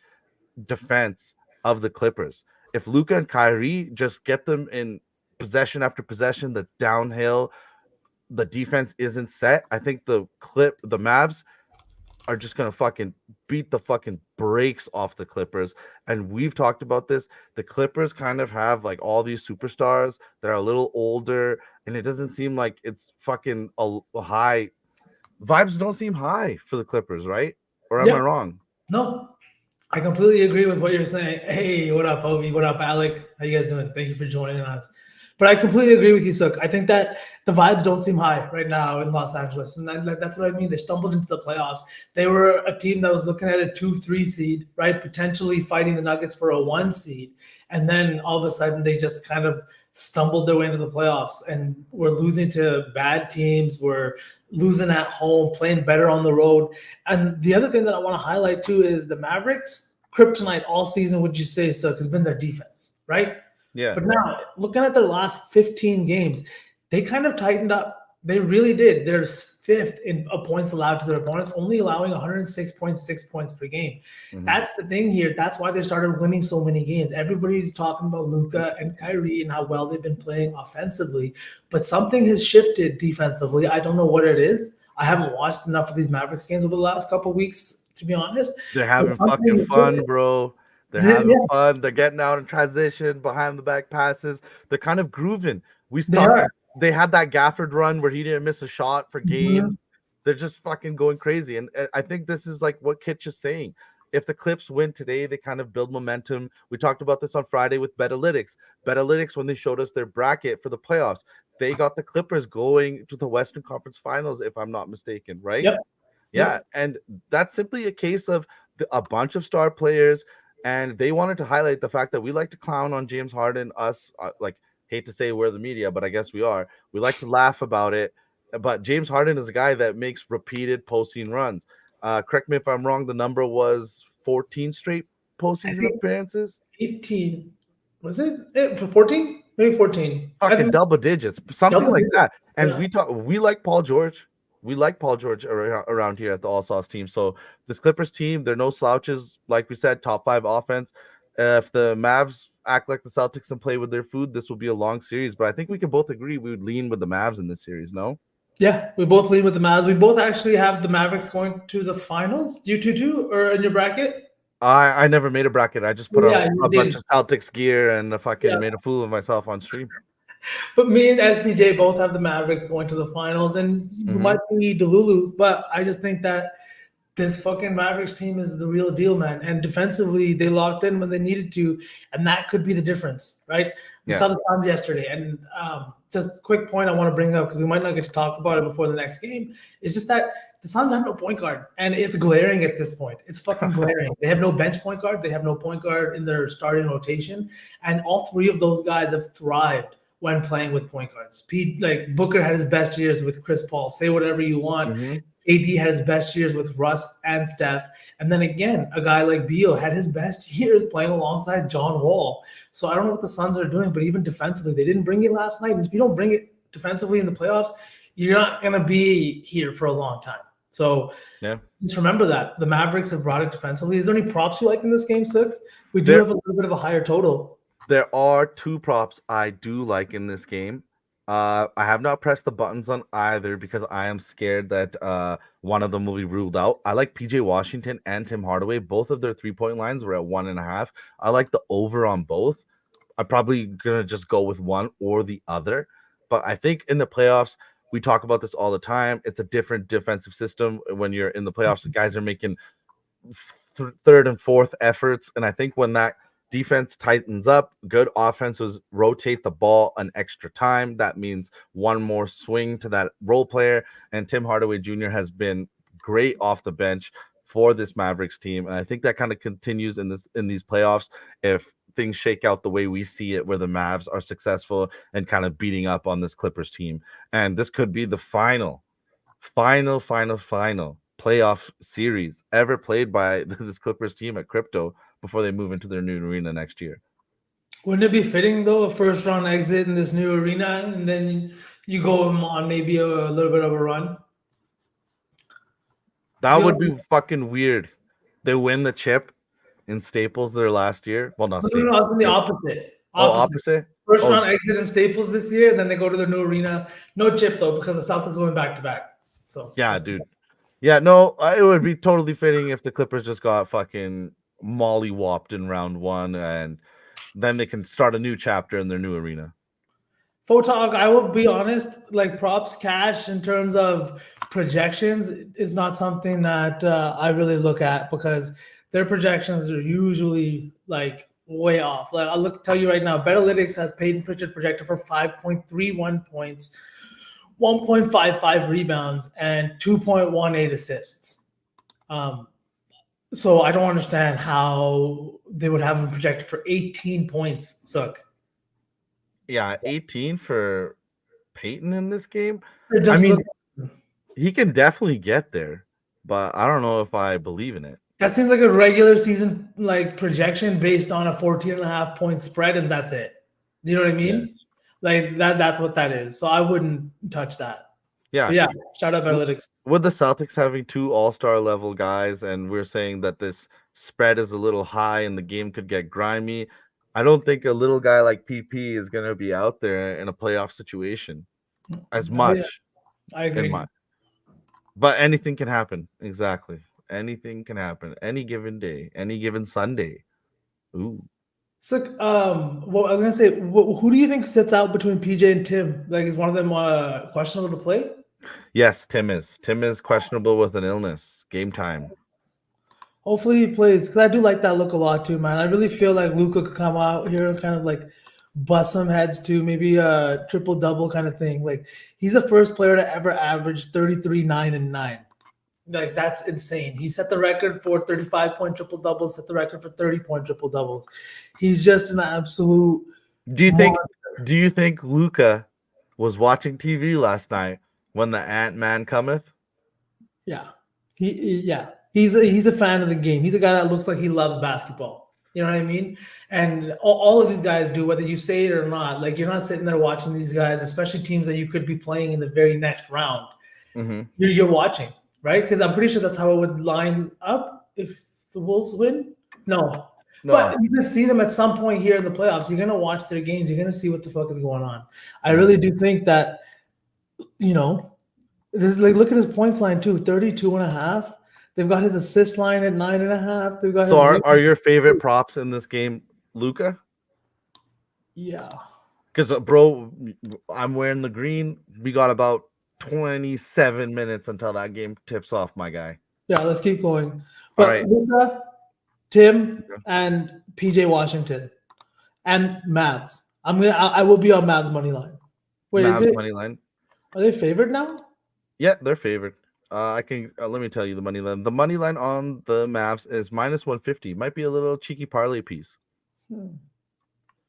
S2: defense of the Clippers. If Luka and Kyrie just get them in possession after possession that's downhill, the defense isn't set. I think the Mavs are just gonna fucking beat the fucking brakes off the Clippers. And we've talked about this. The Clippers kind of have like all these superstars that are a little older, and it doesn't seem like it's fucking a high vibes don't seem high for the Clippers, right? Or am I
S1: Yep.
S2: wrong?
S1: No, I completely agree with what you're saying. Hey, what up, Ovi? What up, Alec? How you guys doing? Thank you for joining us. But I completely agree with you, Sook. I think that the vibes don't seem high right now in Los Angeles, and that's what I mean. They stumbled into the playoffs. They were a team that was looking at a 2-3 seed, right? Potentially fighting the Nuggets for a 1 seed, and then all of a sudden they just kind of stumbled their way into the playoffs, and we're losing to bad teams. We're losing at home, playing better on the road. And the other thing that I want to highlight too is the Mavericks kryptonite all season, would you say, so has been their defense, right?
S2: Yeah.
S1: But now looking at their last 15 games, they kind of tightened up. They really did. They're fifth in points allowed to their opponents, only allowing 106.6 points per game.
S2: Mhm.
S1: That's the thing here. That's why they started winning so many games. Everybody's talking about Luka and Kyrie and how well they've been playing offensively, but something has shifted defensively. I don't know what it is. I haven't watched enough of these Mavericks games over the last couple of weeks, to be honest.
S2: They're
S1: But
S2: having
S1: something
S2: fucking
S1: has
S2: fun,
S1: shifted.
S2: bro. They're having
S1: Yeah,
S2: fun. They're getting out in transition, behind the back passes. They're kind of grooving. We
S1: they
S2: talked.
S1: are.
S2: They had that Gafford run where he didn't miss a shot for
S1: Mhm.
S2: games. They're just fucking going crazy, and I think this is like what Kitch is saying. if the Clips win today, they kind of build momentum. We talked about this on Friday with BetOlytics. BetOlytics, when they showed us their bracket for the playoffs, they got the Clippers going to the Western Conference Finals, if I'm not mistaken, right?
S1: Yep.
S2: Yeah,
S1: Yep.
S2: and that's simply a case of a bunch of star players, and they wanted to highlight the fact that we like to clown on James Harden. Us, like, hate to say we're the media, but I guess we are. We like to laugh about it, but James Harden is a guy that makes repeated postseason runs. Correct me if I'm wrong. The number was 14 straight
S1: I
S2: postseason
S1: think
S2: appearances.
S1: 18. Was it for 14? Maybe 14. I
S2: Fucking
S1: think
S2: double digits, something
S1: double
S2: like
S1: digits.
S2: that. And
S1: Yeah.
S2: we like Paul George. We like Paul George around here at the All Sauce team. So this Clippers team, they're no slouches. Like we said, top 5 offense. If the Mavs act like the Celtics and play with their food, this will be a long series. But I think we can both agree we would lean with the Mavs in this series. No,
S1: Yeah, we both lead with the Mavs. We both actually have the Mavericks going to the finals. You two too, or in your bracket?
S2: I never made a bracket. I just put
S1: Yeah, you
S2: a bunch
S1: did.
S2: of Celtics gear and
S1: Yeah,
S2: fucking made a fool of myself on stream.
S1: but me and SPJ both have the Mavericks going to the finals, and we
S2: Hmm.
S1: might be Delulu, but I just think that this fucking Mavericks team is the real deal, man. And defensively, they locked in when they needed to, and that could be the difference, right? We
S2: Yeah.
S1: saw the Suns yesterday, and just a quick point I want to bring up because we might not get to talk about it before the next game. Is just that the Suns have no point guard, and it's glaring at this point. It's fucking glaring. They have no bench point guard. They have no point guard in their starting rotation, and all three of those guys have thrived when playing with point guards. Pete, like Booker had his best years with Chris Paul. Say whatever you want.
S2: Hmm.
S1: AD had his best years with Russ and Steph. And then again, a guy like Beal had his best years playing alongside John Wall. So I don't know what the Suns are doing, but even defensively, they didn't bring it last night. And if you don't bring it defensively in the playoffs, you're not going to be here for a long time. So
S2: Yeah.
S1: just remember that. The Mavericks have brought it defensively. Is there any props you like in this game, Sook? We do
S2: There
S1: have a little bit of a higher total.
S2: There are 2 props I do like in this game. I have not pressed the buttons on either because I am scared that one of them will be ruled out. I like PJ Washington and Tim Hardaway. Both of their 3-point lines were at 1.5. I like the over on both. I'm probably gonna just go with one or the other. But I think in the playoffs, we talk about this all the time. It's a different defensive system when you're in the playoffs. The guys are making third and fourth efforts. And I think when that defense tightens up, good offenses rotate the ball an extra time. That means one more swing to that role player. And Tim Hardaway Jr. has been great off the bench for this Mavericks team. And I think that kind of continues in these playoffs if things shake out the way we see it, where the Mavs are successful and kind of beating up on this Clippers team. And this could be the final playoff series ever played by this Clippers team at Crypto before they move into their new arena next year.
S1: Wouldn't it be fitting though, a first round exit in this new arena, and then you go on maybe a little bit of a run? I
S2: That
S1: feel
S2: would be fucking weird. They win the chip in Staples their last year. Well, not
S1: no,
S2: Staples.
S1: it's in the opposite.
S2: Oh,
S1: Opposite.
S2: opposite.
S1: First
S2: Oh,
S1: round exit in Staples this year, and then they go to the new arena. No chip though, because the Celtics going back to back. So
S2: yeah, dude. Yeah, no, it would be totally fitting if the Clippers just got fucking mollywopped in round 1, and then they can start a new chapter in their new arena.
S1: Photog, I will be honest, like props cash in terms of projections is not something that I really look at because their projections are usually like way off. Like I'll tell you right now, Betalytics has Peyton Pritchard projected for 5.31 points, 1.55 rebounds, and 2.18 assists. Um, so I don't understand how they would have him projected for 18 points. Suck.
S2: Yeah, 18 for Peyton in this game.
S1: It
S2: I
S1: just
S2: mean,
S1: look
S2: he can definitely get there, but I don't know if I believe in it.
S1: That seems like a regular season like projection based on a 14 and a half point spread, and that's it. You know what I
S2: Yeah.
S1: mean? Like that's what that is. So I wouldn't touch that.
S2: Yeah.
S1: But yeah, shout out
S2: W-
S1: analytics.
S2: With the Celtics having 2 all-star level guys, and we're saying that this spread is a little high and the game could get grimy, I don't think a little guy like PP is going to be out there in a playoff situation as
S1: Yeah,
S2: much
S1: I
S2: in
S1: agree.
S2: my. But anything can happen. Exactly. Anything can happen. Any given day, any given Sunday. Ooh.
S1: So, well, I was gonna say, who do you think sits out between PJ and Tim? Like, is one of them questionable to play?
S2: Yes, Tim is. Tim is questionable with an illness. Game time.
S1: Hopefully he plays because I do like that look a lot too, man. I really feel like Luca could come out here and kind of like bust some heads too, maybe a triple double kind of thing. Like he's the first player to ever average 33, 9, and 9. Like that's insane. He set the record for 35-point triple doubles, set the record for 30-point triple doubles. He's just an absolute
S2: Do you think
S1: monster.
S2: do you think Luca was watching TV last night when the Ant Man cometh?
S1: Yeah. Yeah. He's a fan of the game. He's a guy that looks like he loves basketball. You know what I mean? And all of these guys do, whether you say it or not. Like you're not sitting there watching these guys, especially teams that you could be playing in the very next round.
S2: Mm-hmm.
S1: You're watching, right? Because I'm pretty sure that's how it would line up if the Wolves win. No, but
S2: No.
S1: you can see them at some point here in the playoffs. You're gonna watch their games. You're gonna see what the fuck is going on. I
S2: Mm-hmm.
S1: really do think that you know this. Like, look at his points line too, 32 and a half. They've got his assist line at 9.5. They've got
S2: So
S1: his
S2: are your favorite props in this game Luca?
S1: yeah.
S2: Because bro, I'm wearing the green. We got about 27 minutes until that game tips off, my guy.
S1: Yeah, let's keep going.
S2: All
S1: But
S2: right.
S1: Luka, Tim, and PJ Washington and Mavs. I will be on Mavs money line. Wait, is
S2: Mavs
S1: it?
S2: money line.
S1: Are they favored now?
S2: Yeah, they're favored. I can let me tell you the money line. The money line on the Mavs is minus 150. Might be a little cheeky parlay piece.
S1: Hmm.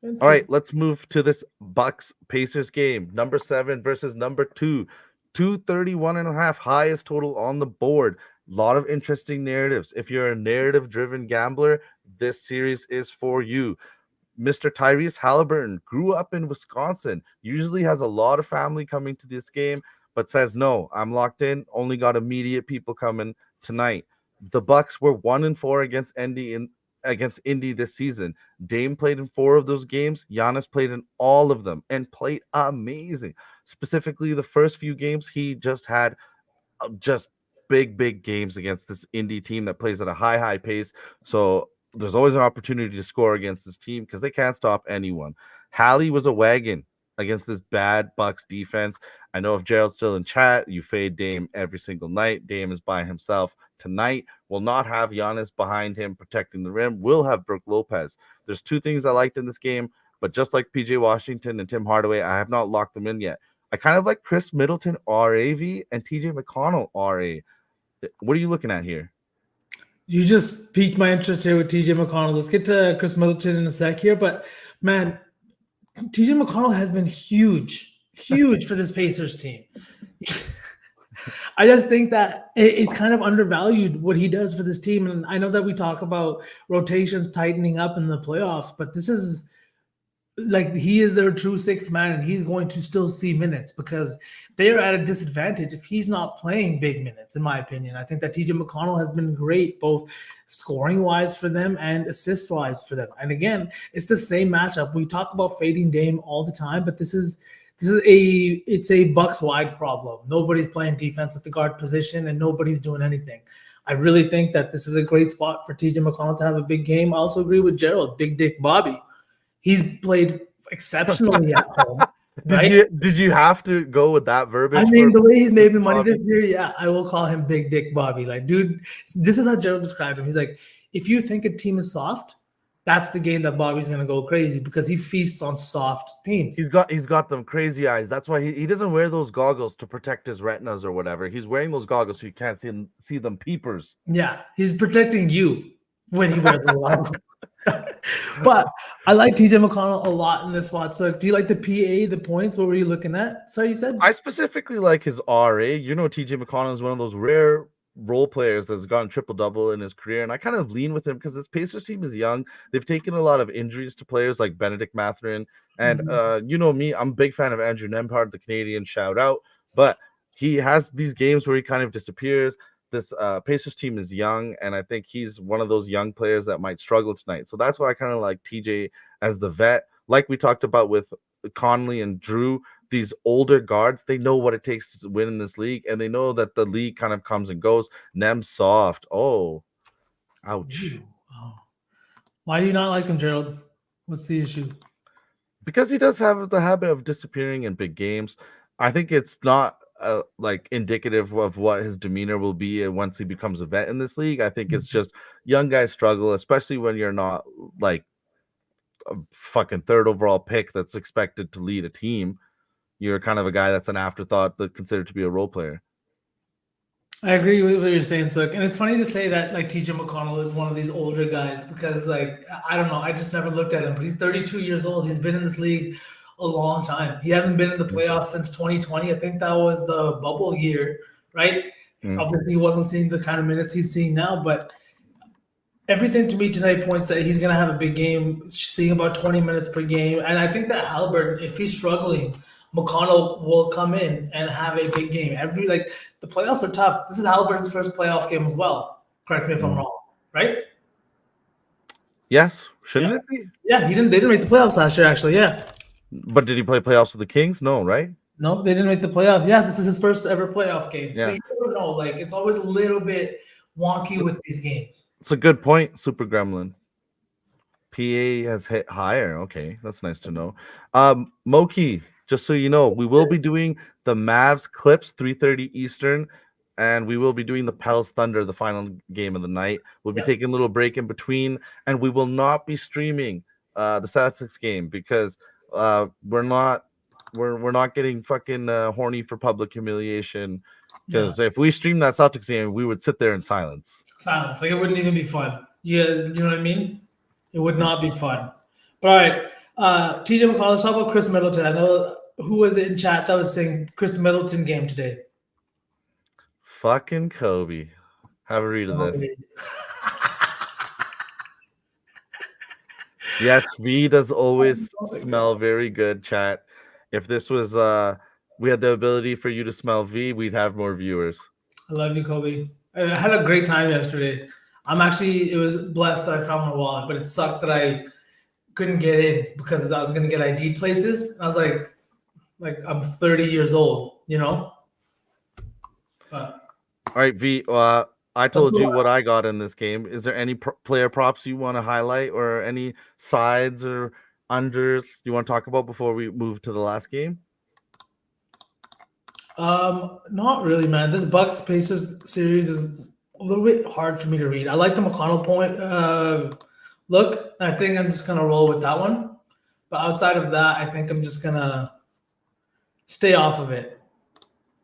S2: All right,
S1: Interesting.
S2: let's move to this Bucks Pacers game. Number 7 versus number 2. 231 and a half, highest total on the board. A lot of interesting narratives. If you're a narrative driven gambler, this series is for you. Mr. Tyrese Halliburton grew up in Wisconsin, usually has a lot of family coming to this game, but says, no, I'm locked in, only got immediate people coming tonight. The Bucks were 1-4 against Indy this season. Dame played in 4 of those games. Giannis played in all of them and played amazing. Specifically, the first few games, he just had just big games against this indie team that plays at a high pace. So there's always an opportunity to score against this team because they can't stop anyone. Hallie was a wagon against this bad Bucks defense. I know if Gerald's still in chat, you fade Dame every single night. Dame is by himself tonight. Will not have Giannis behind him protecting the rim. Will have Brook Lopez. There's 2 things I liked in this game, but just like PJ Washington and Tim Hardaway, I have not locked them in yet. I kind of like Chris Middleton RAV and TJ McConnell RA. What are you looking at here?
S1: You just piqued my interest here with TJ McConnell. Let's get to Chris Middleton in a sec here. But man, TJ McConnell has been huge for this Pacers team. I just think that it's kind of undervalued what he does for this team. And I know that we talk about rotations tightening up in the playoffs, but this is like he is their true 6th man, and he's going to still see minutes because they are at a disadvantage if he's not playing big minutes, in my opinion. I think that TJ McConnell has been great, both scoring wise for them and assist wise for them. And again, it's the same matchup. We talk about fading Dame all the time, but it's a Bucks wide problem. Nobody's playing defense at the guard position, and nobody's doing anything. I really think that this is a great spot for TJ McConnell to have a big game. I also agree with Gerald, Big Dick Bobby. He's played exceptionally at home,
S2: Did
S1: right?
S2: you have to go with that verbiage
S1: I mean,
S2: for
S1: the way he's made me money
S2: Bobby?
S1: this year, yeah, I will call him Big Dick Bobby. Like, dude, this is how Gerald described him. He's like, if you think a team is soft, that's the game that Bobby's gonna go crazy because he feasts on soft teams.
S2: He's got them crazy eyes. That's why he doesn't wear those goggles to protect his retinas or whatever. He's wearing those goggles so you can't see them peepers.
S1: Yeah, he's protecting you when he wears the goggles. But I like TJ McConnell a lot in this spot. So do you like the PA, the points? What were you looking at? Sorry, you said?
S2: I specifically like his RA. You know, TJ McConnell is one of those rare role players that's gotten triple double in his career, and I kind of lean with him because this Pacers team is young. They've taken a lot of injuries to players like Benedict Mathurin, and you know me, I'm a big fan of Andrew Nembhard, the Canadian, shout out, but he has these games where he kind of disappears. This Pacers team is young, and I think he's one of those young players that might struggle tonight. So that's why I kind of like TJ as the vet, like we talked about with Conley and Drew. These older guards, they know what it takes to win in this league, and they know that the league kind of comes and goes. Nem soft. Oh, ouch.
S1: Ooh, oh. Why do you not like him, Gerald? What's the issue?
S2: Because he does have the habit of disappearing in big games. I think it's not like indicative of what his demeanor will be once he becomes a vet in this league. I think it's just young guys struggle, especially when you're not like a fucking third overall pick that's expected to lead a team. You're kind of a guy that's an afterthought, that considered to be a role player.
S1: I agree with what you're saying, Sook. And it's funny to say that like TJ McConnell is one of these older guys because like I don't know, I just never looked at him, but he's 32 years old. He's been in this league a long time. He hasn't been in the playoffs since 2020. I think that was the bubble year, right?
S2: Mm.
S1: Obviously, he wasn't seeing the kind of minutes he's seeing now, but everything to me tonight points that he's going to have a big game, seeing about 20 minutes per game. And I think that Halliburton, if he's struggling, McConnell will come in and have a big game. The playoffs are tough. This is Halliburton's first playoff game as well. Correct me if I'm
S2: Mm.
S1: wrong, right?
S2: Yes,
S1: Yeah.
S2: shouldn't it be?
S1: Yeah, he didn't. They didn't make the playoffs last year, actually. Yeah,
S2: But did he play playoffs with the Kings? No, right?
S1: no, they didn't make the playoffs. Yeah, this is his first ever playoff game. So
S2: Yeah.
S1: you never know. Like it's always a little bit wonky with these games.
S2: It's a good point, Super Gremlin. PA has hit higher. Okay, that's nice to know. Moki, just so you know, we will be doing the Mavs Clips 3:30 Eastern, and we will be doing the Pels Thunder, the final game of the night. We'll be
S1: Yep.
S2: taking a little break in between, and we will not be streaming the Celtics game because we're not getting fucking horny for public humiliation.
S1: Yeah.
S2: Because if we stream that Celtics game, we would sit there in silence.
S1: Silence. Like it wouldn't even be fun. Yeah, you know what I mean? It would not be fun. But all right, TJ McCall, let's talk about Chris Middleton. I know who was in chat that was saying Chris Middleton game today.
S2: Fucking Kobe. Have a read of this. Yes, V does always smell very good, chat. If this was we had the ability for you to smell V, we'd have more viewers.
S1: I love you, Kobe. I had a great time yesterday. It was blessed that I found my wallet, but it sucked that I couldn't get in because I was going to get ID places. I was like I'm 30 years old, you know? But
S2: All right, V, I told you what I got in this game. Is there any player props you want to highlight or any sides or unders you want to talk about before we move to the last game?
S1: Not really, man. This Bucks Pacers series is a little bit hard for me to read. I like the McConnell point look. I think I'm just gonna roll with that one. But outside of that, I think I'm just gonna stay off of it.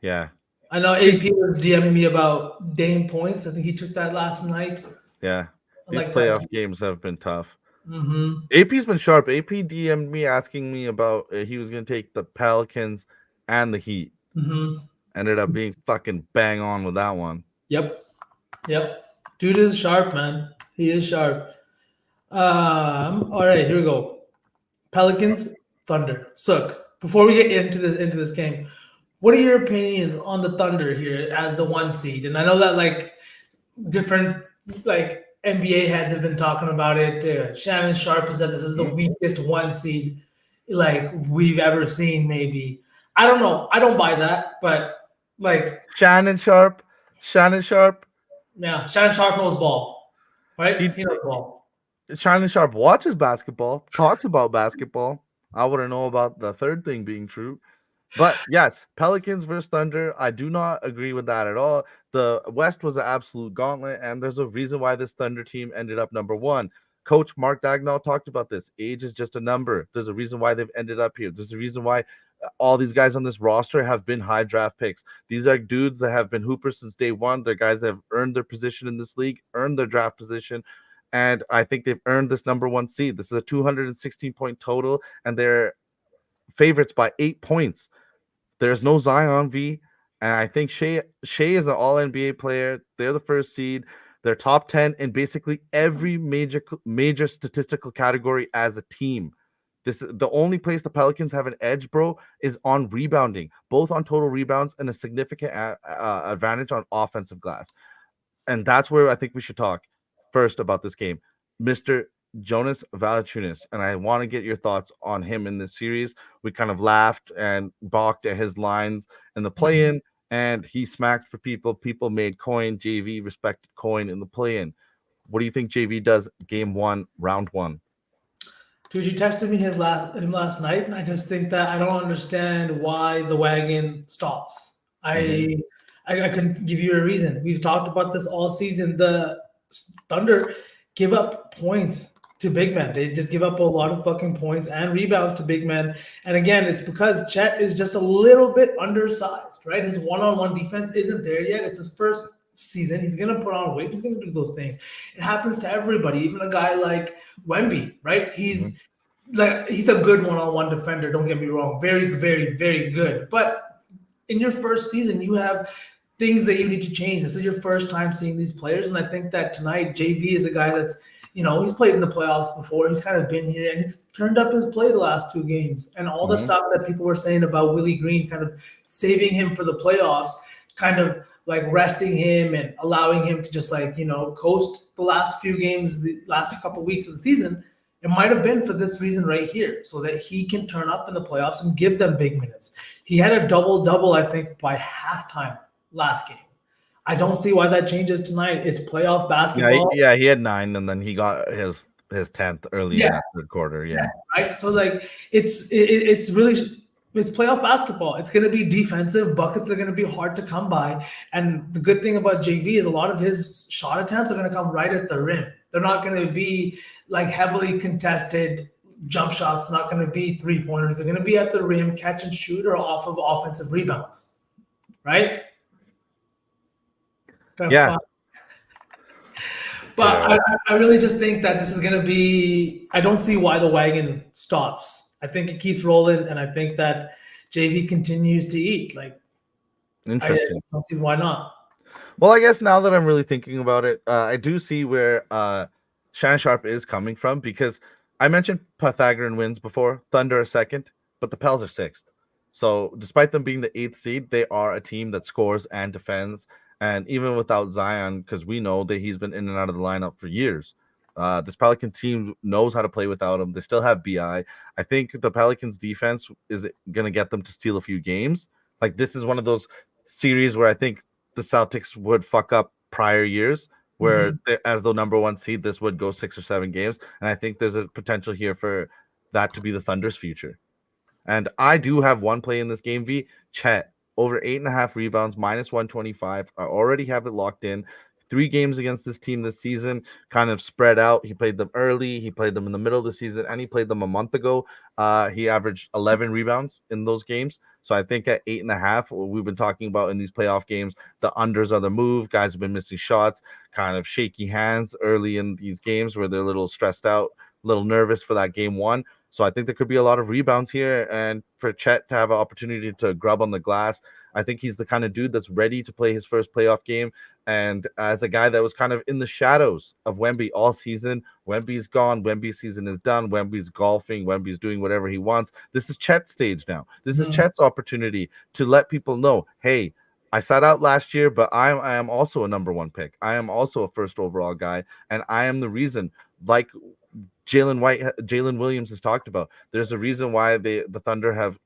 S2: Yeah.
S1: I know AP was DMing me about Dame points. I think he took that last night.
S2: Yeah.
S1: I
S2: These
S1: like
S2: playoff
S1: that.
S2: games have been tough.
S1: Mm-hmm.
S2: AP's been sharp. AP DM'd me asking me about he was going to take the Pelicans and the Heat.
S1: Mm-hmm.
S2: Ended up being fucking bang on with that one.
S1: Yep. Dude is sharp, man. He is sharp. All right, here we go. Pelicans, Thunder. Sook, before we get into this game, what are your opinions on the Thunder here as the 1 seed? And I know that like different like NBA heads have been talking about it. Shannon Sharp has said this is the weakest 1 seed like we've ever seen. Maybe I don't know. I don't buy that, but like
S2: Shannon Sharp.
S1: yeah, Shannon Sharp knows ball, right? He knows ball.
S2: Shannon Sharp watches basketball, talks about basketball. I wouldn't know about the third thing being true. But yes, Pelicans versus Thunder. I do not agree with that at all. The West was an absolute gauntlet, and there's a reason why this Thunder team ended up number 1. Coach Mark Dagnall talked about this. Age is just a number. There's a reason why they've ended up here. There's a reason why all these guys on this roster have been high draft picks. These are dudes that have been hoopers since day one. They're guys that have earned their position in this league, earned their draft position, and I think they've earned this number 1 seed. This is a 216-point total, and they're favorites by 8 points. There's no Zion V, and I think Shea is an all NBA player. They're the first seed. They're top 10 in basically every major statistical category as a team. This is the only place the Pelicans have an edge, bro, is on rebounding, both on total rebounds and a significant advantage on offensive glass. And that's where I think we should talk first about this game. Mr. Jonas Valanciunas, and I want to get your thoughts on him in this series. We kind of laughed and balked at his lines in the play-in, and he smacked for people. People made coin. JV respected coin in the play-in. What do you think JV does game 1, round 1?
S1: Dude, you texted me him last night, and I just think that I don't understand why the wagon stops. I I couldn't give you a reason. We've talked about this all season. The Thunder give up points to big men. They just give up a lot of fucking points and rebounds to big men. And again, it's because Chet is just a little bit undersized, right? His one-on-one defense isn't there yet. It's his first season. He's gonna put on weight. He's gonna do those things. It happens to everybody, even a guy like Wemby, right? He's a good one-on-one defender. Don't get me wrong. Very, very, very good. But in your first season, you have things that you need to change. This is your first time seeing these players, and I think that tonight JV is a guy that's, he's played in the playoffs before. He's kind of been here, and he's turned up his play the last two games. And all the stuff that people were saying about Willie Green, kind of saving him for the playoffs, kind of like resting him and allowing him to just coast the last few games, the last couple of weeks of the season. It might have been for this reason right here, so that he can turn up in the playoffs and give them big minutes. He had a double-double, I think, by halftime last game. I don't see why that changes tonight. It's playoff basketball.
S2: Yeah, he had 9, and then he got his 10th early in that third quarter. Yeah,
S1: right. So it's really playoff basketball. It's going to be defensive. Buckets are going to be hard to come by. And the good thing about JV is a lot of his shot attempts are going to come right at the rim. They're not going to be like heavily contested jump shots. Not going to be 3-pointers. They're going to be at the rim, catch and shoot, or off of offensive rebounds. Right?
S2: Yeah.
S1: But I really just think that this is going to be – I don't see why the wagon stops. I think it keeps rolling, and I think that JV continues to eat.
S2: Interesting.
S1: I don't see why not.
S2: Well, I guess now that I'm really thinking about it, I do see where Shannon Sharp is coming from, because I mentioned Pythagorean wins before. Thunder are second, but the Pels are sixth. So despite them being the 8th seed, they are a team that scores and defends. And even without Zion, because we know that he's been in and out of the lineup for years, this Pelican team knows how to play without him. They still have BI. I think the Pelicans' defense is going to get them to steal a few games. Like, this is one of those series where I think the Celtics would fuck up prior years, where as the number 1 seed, this would go 6 or 7 games. And I think there's a potential here for that to be the Thunder's future. And I do have one play in this game, V. Chet. Over 8.5 rebounds, minus 125. I already have it locked in. 3 games against this team this season, kind of spread out. He played them early, he played them in the middle of the season, and he played them a month ago. He averaged 11 rebounds in those games. So I think at 8.5, what we've been talking about in these playoff games, the unders are the move. Guys have been missing shots, kind of shaky hands early in these games where they're a little stressed out, a little nervous for that game 1. So I think there could be a lot of rebounds here, and for Chet to have an opportunity to grub on the glass. I think he's the kind of dude that's ready to play his first playoff game. And as a guy that was kind of in the shadows of Wemby all season, Wemby's gone. Wemby's season is done. Wemby's golfing. Wemby's doing whatever he wants. This is Chet's stage now. This is Chet's opportunity to let people know, hey, I sat out last year, but I am also a number 1 pick. I am also a first overall guy, and I am the reason, like Jalen Williams has talked about. There's a reason why the Thunder have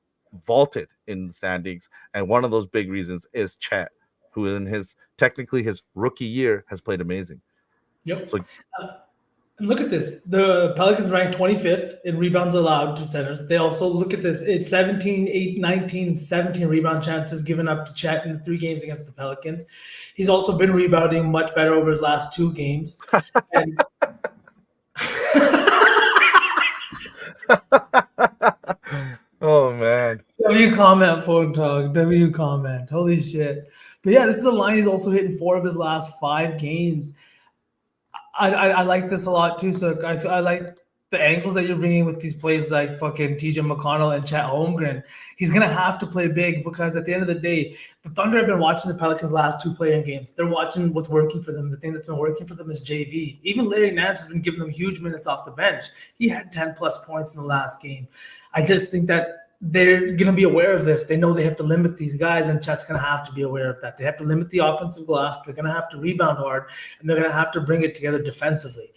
S2: vaulted in the standings, and one of those big reasons is Chet, who in his rookie year has played amazing.
S1: Yep. So, and look at this. The Pelicans ranked 25th in rebounds allowed to centers. They also, look at this, it's 17, 8, 19, 17 rebound chances given up to Chet in the 3 games against the Pelicans. He's also been rebounding much better over his last 2 games. And
S2: oh man.
S1: W comment, phone talk. W comment. Holy shit. But yeah, this is a line. He's also hitting 4 of his last 5 games. I like this a lot too. So I like the angles that you're bringing with these plays like fucking TJ McConnell and Chet Holmgren. He's going to have to play big, because at the end of the day, the Thunder have been watching the Pelicans' last 2 play-in games. They're watching what's working for them. The thing that's been working for them is JV. Even Larry Nance has been giving them huge minutes off the bench. He had 10-plus points in the last game. I just think that they're going to be aware of this. They know they have to limit these guys, and Chet's going to have to be aware of that. They have to limit the offensive glass. They're going to have to rebound hard, and they're going to have to bring it together defensively.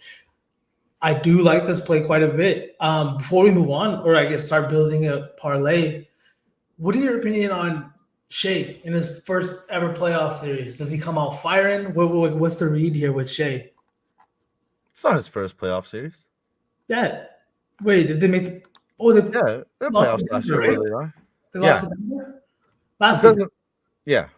S1: I do like this play quite a bit. Before we move on, or I guess start building a parlay, what are your opinion on Shea in his first ever playoff series? Does he come out firing? What's the read here with Shea?
S2: It's not his first playoff series.
S1: Yeah. Wait, did they make the –
S2: they're playoffs last year.
S1: Right?
S2: They are.
S1: They lost to Denver? Last
S2: season. Yeah.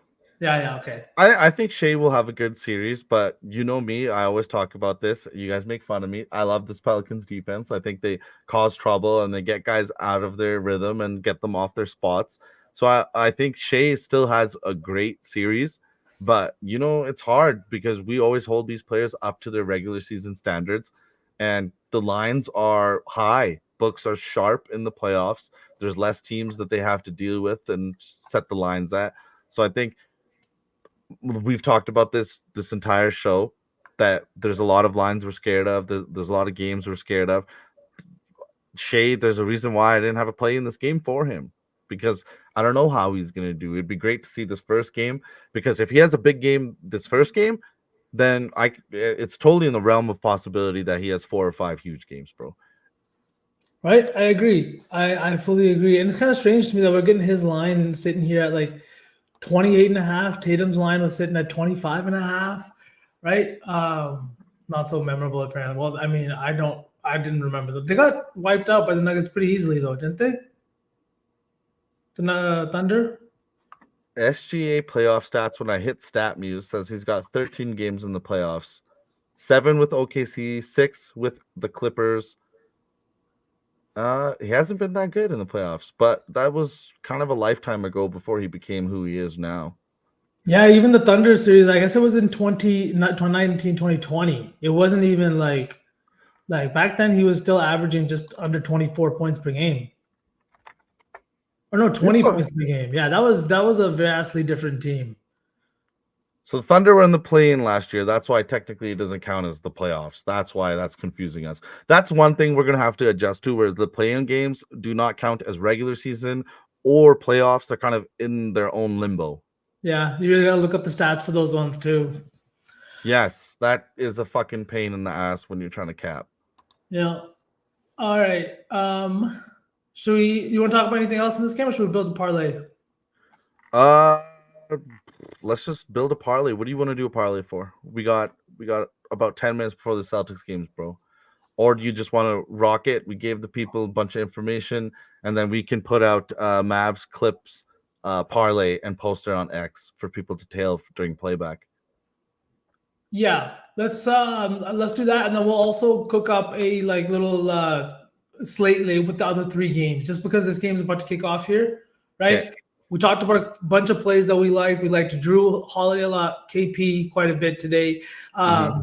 S1: Yeah. Okay.
S2: I think Shea will have a good series, but you know me, I always talk about this. You guys make fun of me. I love this Pelicans defense. I think they cause trouble and they get guys out of their rhythm and get them off their spots. So I think Shea still has a great series, but it's hard because we always hold these players up to their regular season standards, and the lines are high. Books are sharp in the playoffs. There's less teams that they have to deal with and set the lines at. So I think we've talked about this entire show that there's a lot of lines we're scared of. There's a lot of games we're scared of. Shea, there's a reason why I didn't have a play in this game for him because I don't know how he's gonna do. It'd be great to see this first game because if he has a big game this first game, then it's totally in the realm of possibility that he has 4 or 5 huge games, bro.
S1: Right. I agree. I fully agree. And it's kind of strange to me that we're getting his line sitting here at like 28 and a half. Tatum's line was sitting at 25 and a half. Right. Not so memorable apparently. Well, I mean, I didn't remember them. They got wiped out by the Nuggets pretty easily though, didn't they? The Thunder.
S2: SGA playoff stats when I hit StatMuse says he's got 13 games in the playoffs, 7 with OKC, 6 with the Clippers. He hasn't been that good in the playoffs, but that was kind of a lifetime ago before he became who he is now.
S1: Yeah, even the Thunder series, I guess it was in 2019, 2020. It wasn't even like back then he was still averaging just under 24 points per game. Or no, 20 points per game. Yeah, that was a vastly different team.
S2: So the Thunder were in the play-in last year. That's why technically it doesn't count as the playoffs. That's why that's confusing us. That's one thing we're gonna have to adjust to, whereas the play-in games do not count as regular season or playoffs. They're kind of in their own limbo.
S1: Yeah, you really gotta look up the stats for those ones too.
S2: Yes, that is a fucking pain in the ass when you're trying to cap.
S1: Yeah. All right. You want to talk about anything else in this game, or should we build the parlay?
S2: Let's just build a parlay. What do you want to do a parlay for? We got about 10 minutes before the Celtics games, bro. Or do you just want to rock it? We gave the people a bunch of information, and then we can put out Mavs clips parlay and post it on X for people to tail during playback.
S1: Yeah, let's do that, and then we'll also cook up a like little slate lay with the other 3 games, just because this game's about to kick off here, right?
S2: Yeah.
S1: We talked about a bunch of plays that we like. We liked Drew Holiday a lot, KP quite a bit today.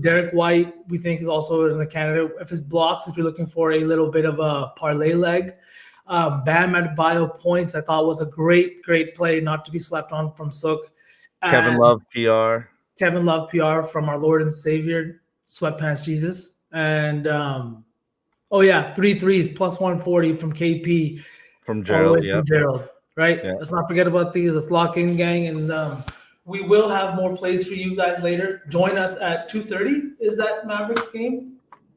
S1: Derek White, we think, is also in the candidate. If his blocks, if you're looking for a little bit of a parlay leg, Bam Adebayo points, I thought was a great play, not to be slept on from Sook.
S2: Kevin Love PR.
S1: Kevin Love PR from our Lord and Savior, Sweatpants Jesus. And 3 threes plus 140 from KP.
S2: From Gerald,
S1: From Gerald, right?
S2: Yeah.
S1: Let's not forget about these. Let's lock in, gang. And we will have more plays for you guys later. Join us at 2:30. Is that Mavericks game?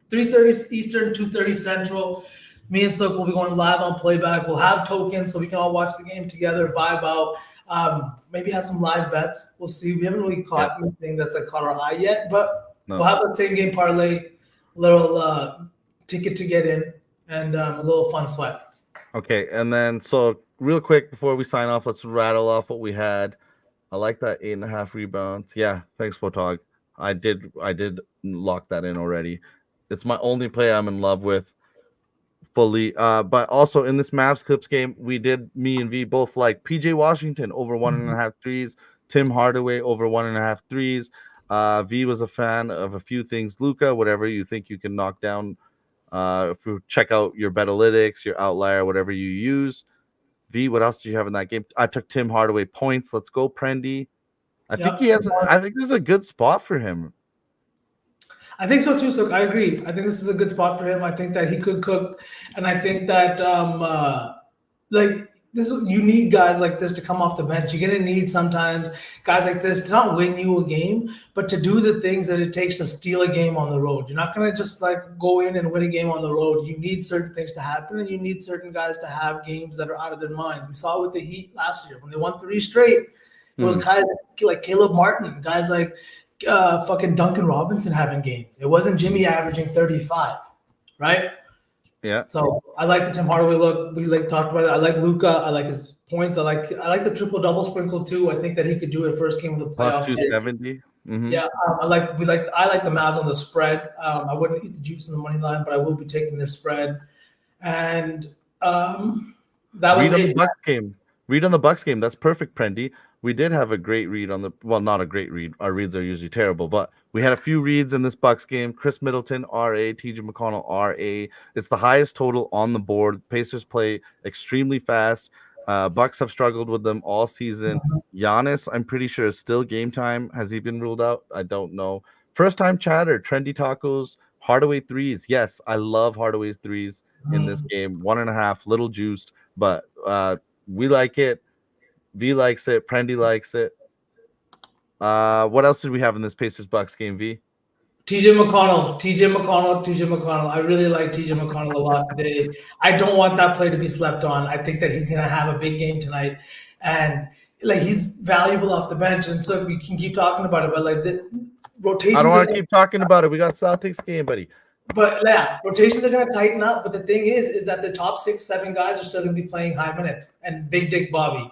S1: 3:30 Eastern, 2:30 Central. Me and Sook will be going live on playback. We'll have tokens so we can all watch the game together, vibe out. Maybe have some live bets. We'll see. We haven't really caught anything that's like caught our eye yet, but we'll have that same game parlay, little ticket to get in, and a little fun sweat.
S2: Okay, and then so real quick before we sign off, let's rattle off what we had. I like that 8.5 rebounds. Yeah, thanks, Photog. I did lock that in already. It's my only play I'm in love with fully. But also in this Mavs Clips game, me and V both like PJ Washington over 1.5 threes, Tim Hardaway over 1.5 threes. V was a fan of a few things. Luka, whatever you think you can knock down. If you check out your Betalytics, your outlier, whatever you use. V, what else do you have in that game? I took Tim Hardaway points. Let's go, Prendy. I think this is a good spot for him.
S1: I think so too, so I agree. I think this is a good spot for him. I think that he could cook, and I think that you need guys like this to come off the bench. You're gonna need sometimes guys like this to not win you a game, but to do the things that it takes to steal a game on the road. You're not gonna just like go in and win a game on the road. You need certain things to happen, and you need certain guys to have games that are out of their minds. We saw it with the Heat last year when they won 3 straight. It was guys like Caleb Martin, guys like fucking Duncan Robinson having games. It wasn't Jimmy averaging 35, right?
S2: Yeah.
S1: So I like the Tim Hardaway look. We talked about it. I like Luca. I like his points. I like the triple double sprinkle too. I think that he could do it first game of the
S2: Plus
S1: playoffs.
S2: 270. Mm-hmm.
S1: Yeah, I like the Mavs on the spread. I wouldn't eat the juice in the money line, but I will be taking their spread. And that was
S2: Read on
S1: it.
S2: the Bucks game. Read on the Bucks game. That's perfect, Prendy. We did have a great read on the not a great read. Our reads are usually terrible, but we had a few reads in this Bucks game. Chris Middleton, RA, TJ McConnell, RA. It's the highest total on the board. Pacers play extremely fast. Bucks have struggled with them all season. Giannis, I'm pretty sure, is still game time. Has he been ruled out? I don't know. First time chatter, trendy tacos, Hardaway threes. Yes, I love Hardaway's threes in this game. 1.5, little juiced, but we like it. V likes it. Prendy likes it. What else did we have in this Pacers Bucks game, V?
S1: TJ McConnell. I really like TJ McConnell a lot today. I don't want that play to be slept on. I think that he's going to have a big game tonight, and like he's valuable off the bench. And so we can keep talking about it, but like the rotations.
S2: I don't want to keep talking about it. We got Celtics game, buddy.
S1: But yeah, rotations are going to tighten up. But the thing is that the top 6, 7 guys are still going to be playing high minutes. And Big Dick Bobby.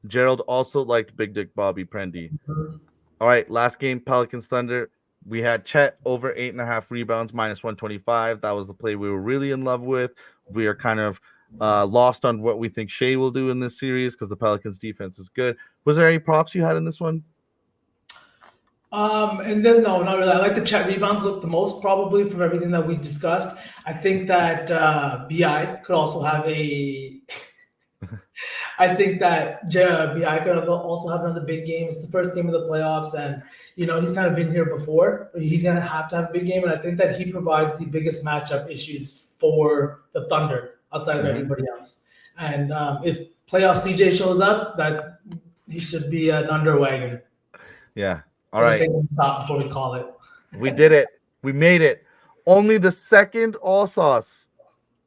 S2: Gerald also liked Big Dick Bobby, Prendy. All right, last game, Pelicans Thunder. We had Chet over 8.5 rebounds, minus 125. That was the play we were really in love with. We are kind of lost on what we think Shea will do in this series because the Pelicans defense is good. Was there any props you had in this one?
S1: And then no, not really. I like the Chet rebounds look the most probably from everything that we discussed. I think that BI could also have a. I think that BI could also have another big game. It's the first game of the playoffs, and he's kind of been here before. But he's gonna have to have a big game, and I think that he provides the biggest matchup issues for the Thunder outside of everybody else. And if playoff CJ shows up, that he should be an underwagon.
S2: Yeah. All right.
S1: Stop before we call it.
S2: We did it. We made it. Only the second all sauce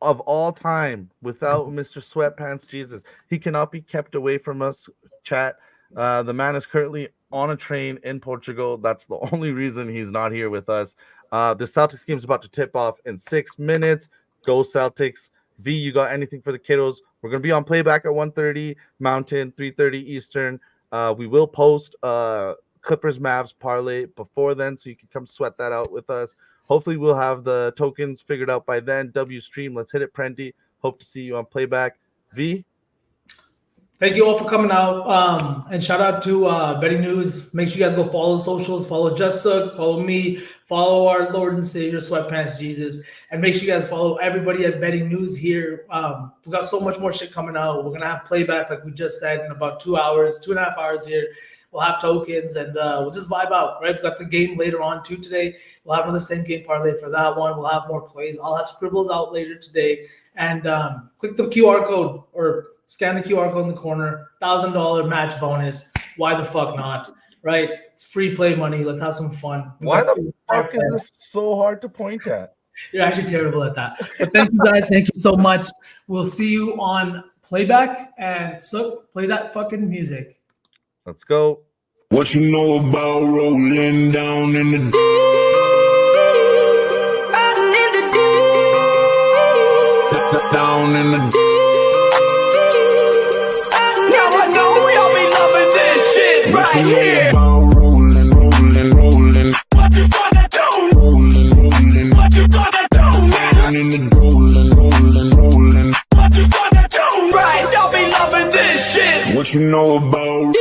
S2: of all time without Mr. Sweatpants Jesus. He cannot be kept away from us, chat. The man is currently on a train in Portugal. That's the only reason he's not here with us. The Celtics game is about to tip off in 6 minutes. Go Celtics. V, you got anything for the kiddos? We're going to be on playback at 1:30 Mountain, 3:30 Eastern. We will post Clippers Mavs parlay before then, so you can come sweat that out with us. Hopefully we'll have the tokens figured out by then. W stream, let's hit it, Prendy. Hope to see you on playback. V,
S1: thank you all for coming out. And shout out to Betting News. Make sure you guys go follow the socials, follow Just Sook, follow me, follow our Lord and Savior Sweatpants Jesus, and make sure you guys follow everybody at Betting News here. We got so much more shit coming out. We're gonna have playback, like we just said, in about 2 hours, 2.5 hours here. We'll have tokens, and we'll just vibe out, right? We got the game later on, too, today. We'll have another same game parlay for that one. We'll have more plays. I'll have scribbles out later today. And click the QR code or scan the QR code in the corner. $1,000 match bonus. Why the fuck not, right? It's free play money. Let's have some fun.
S2: Why the fuck is this so hard to point at?
S1: You're actually terrible at that. But thank you, guys. Thank you so much. We'll see you on playback. And so play that fucking music.
S2: Let's go.
S3: What you know about rolling down in the deep? Down in the
S4: Now I know y'all be loving this shit right here.
S3: rolling.
S4: What you gonna do?
S3: Rolling.
S4: What you gonna do?
S3: Down in the rolling.
S4: What you gonna do? Right, y'all be loving this shit.
S3: What you know about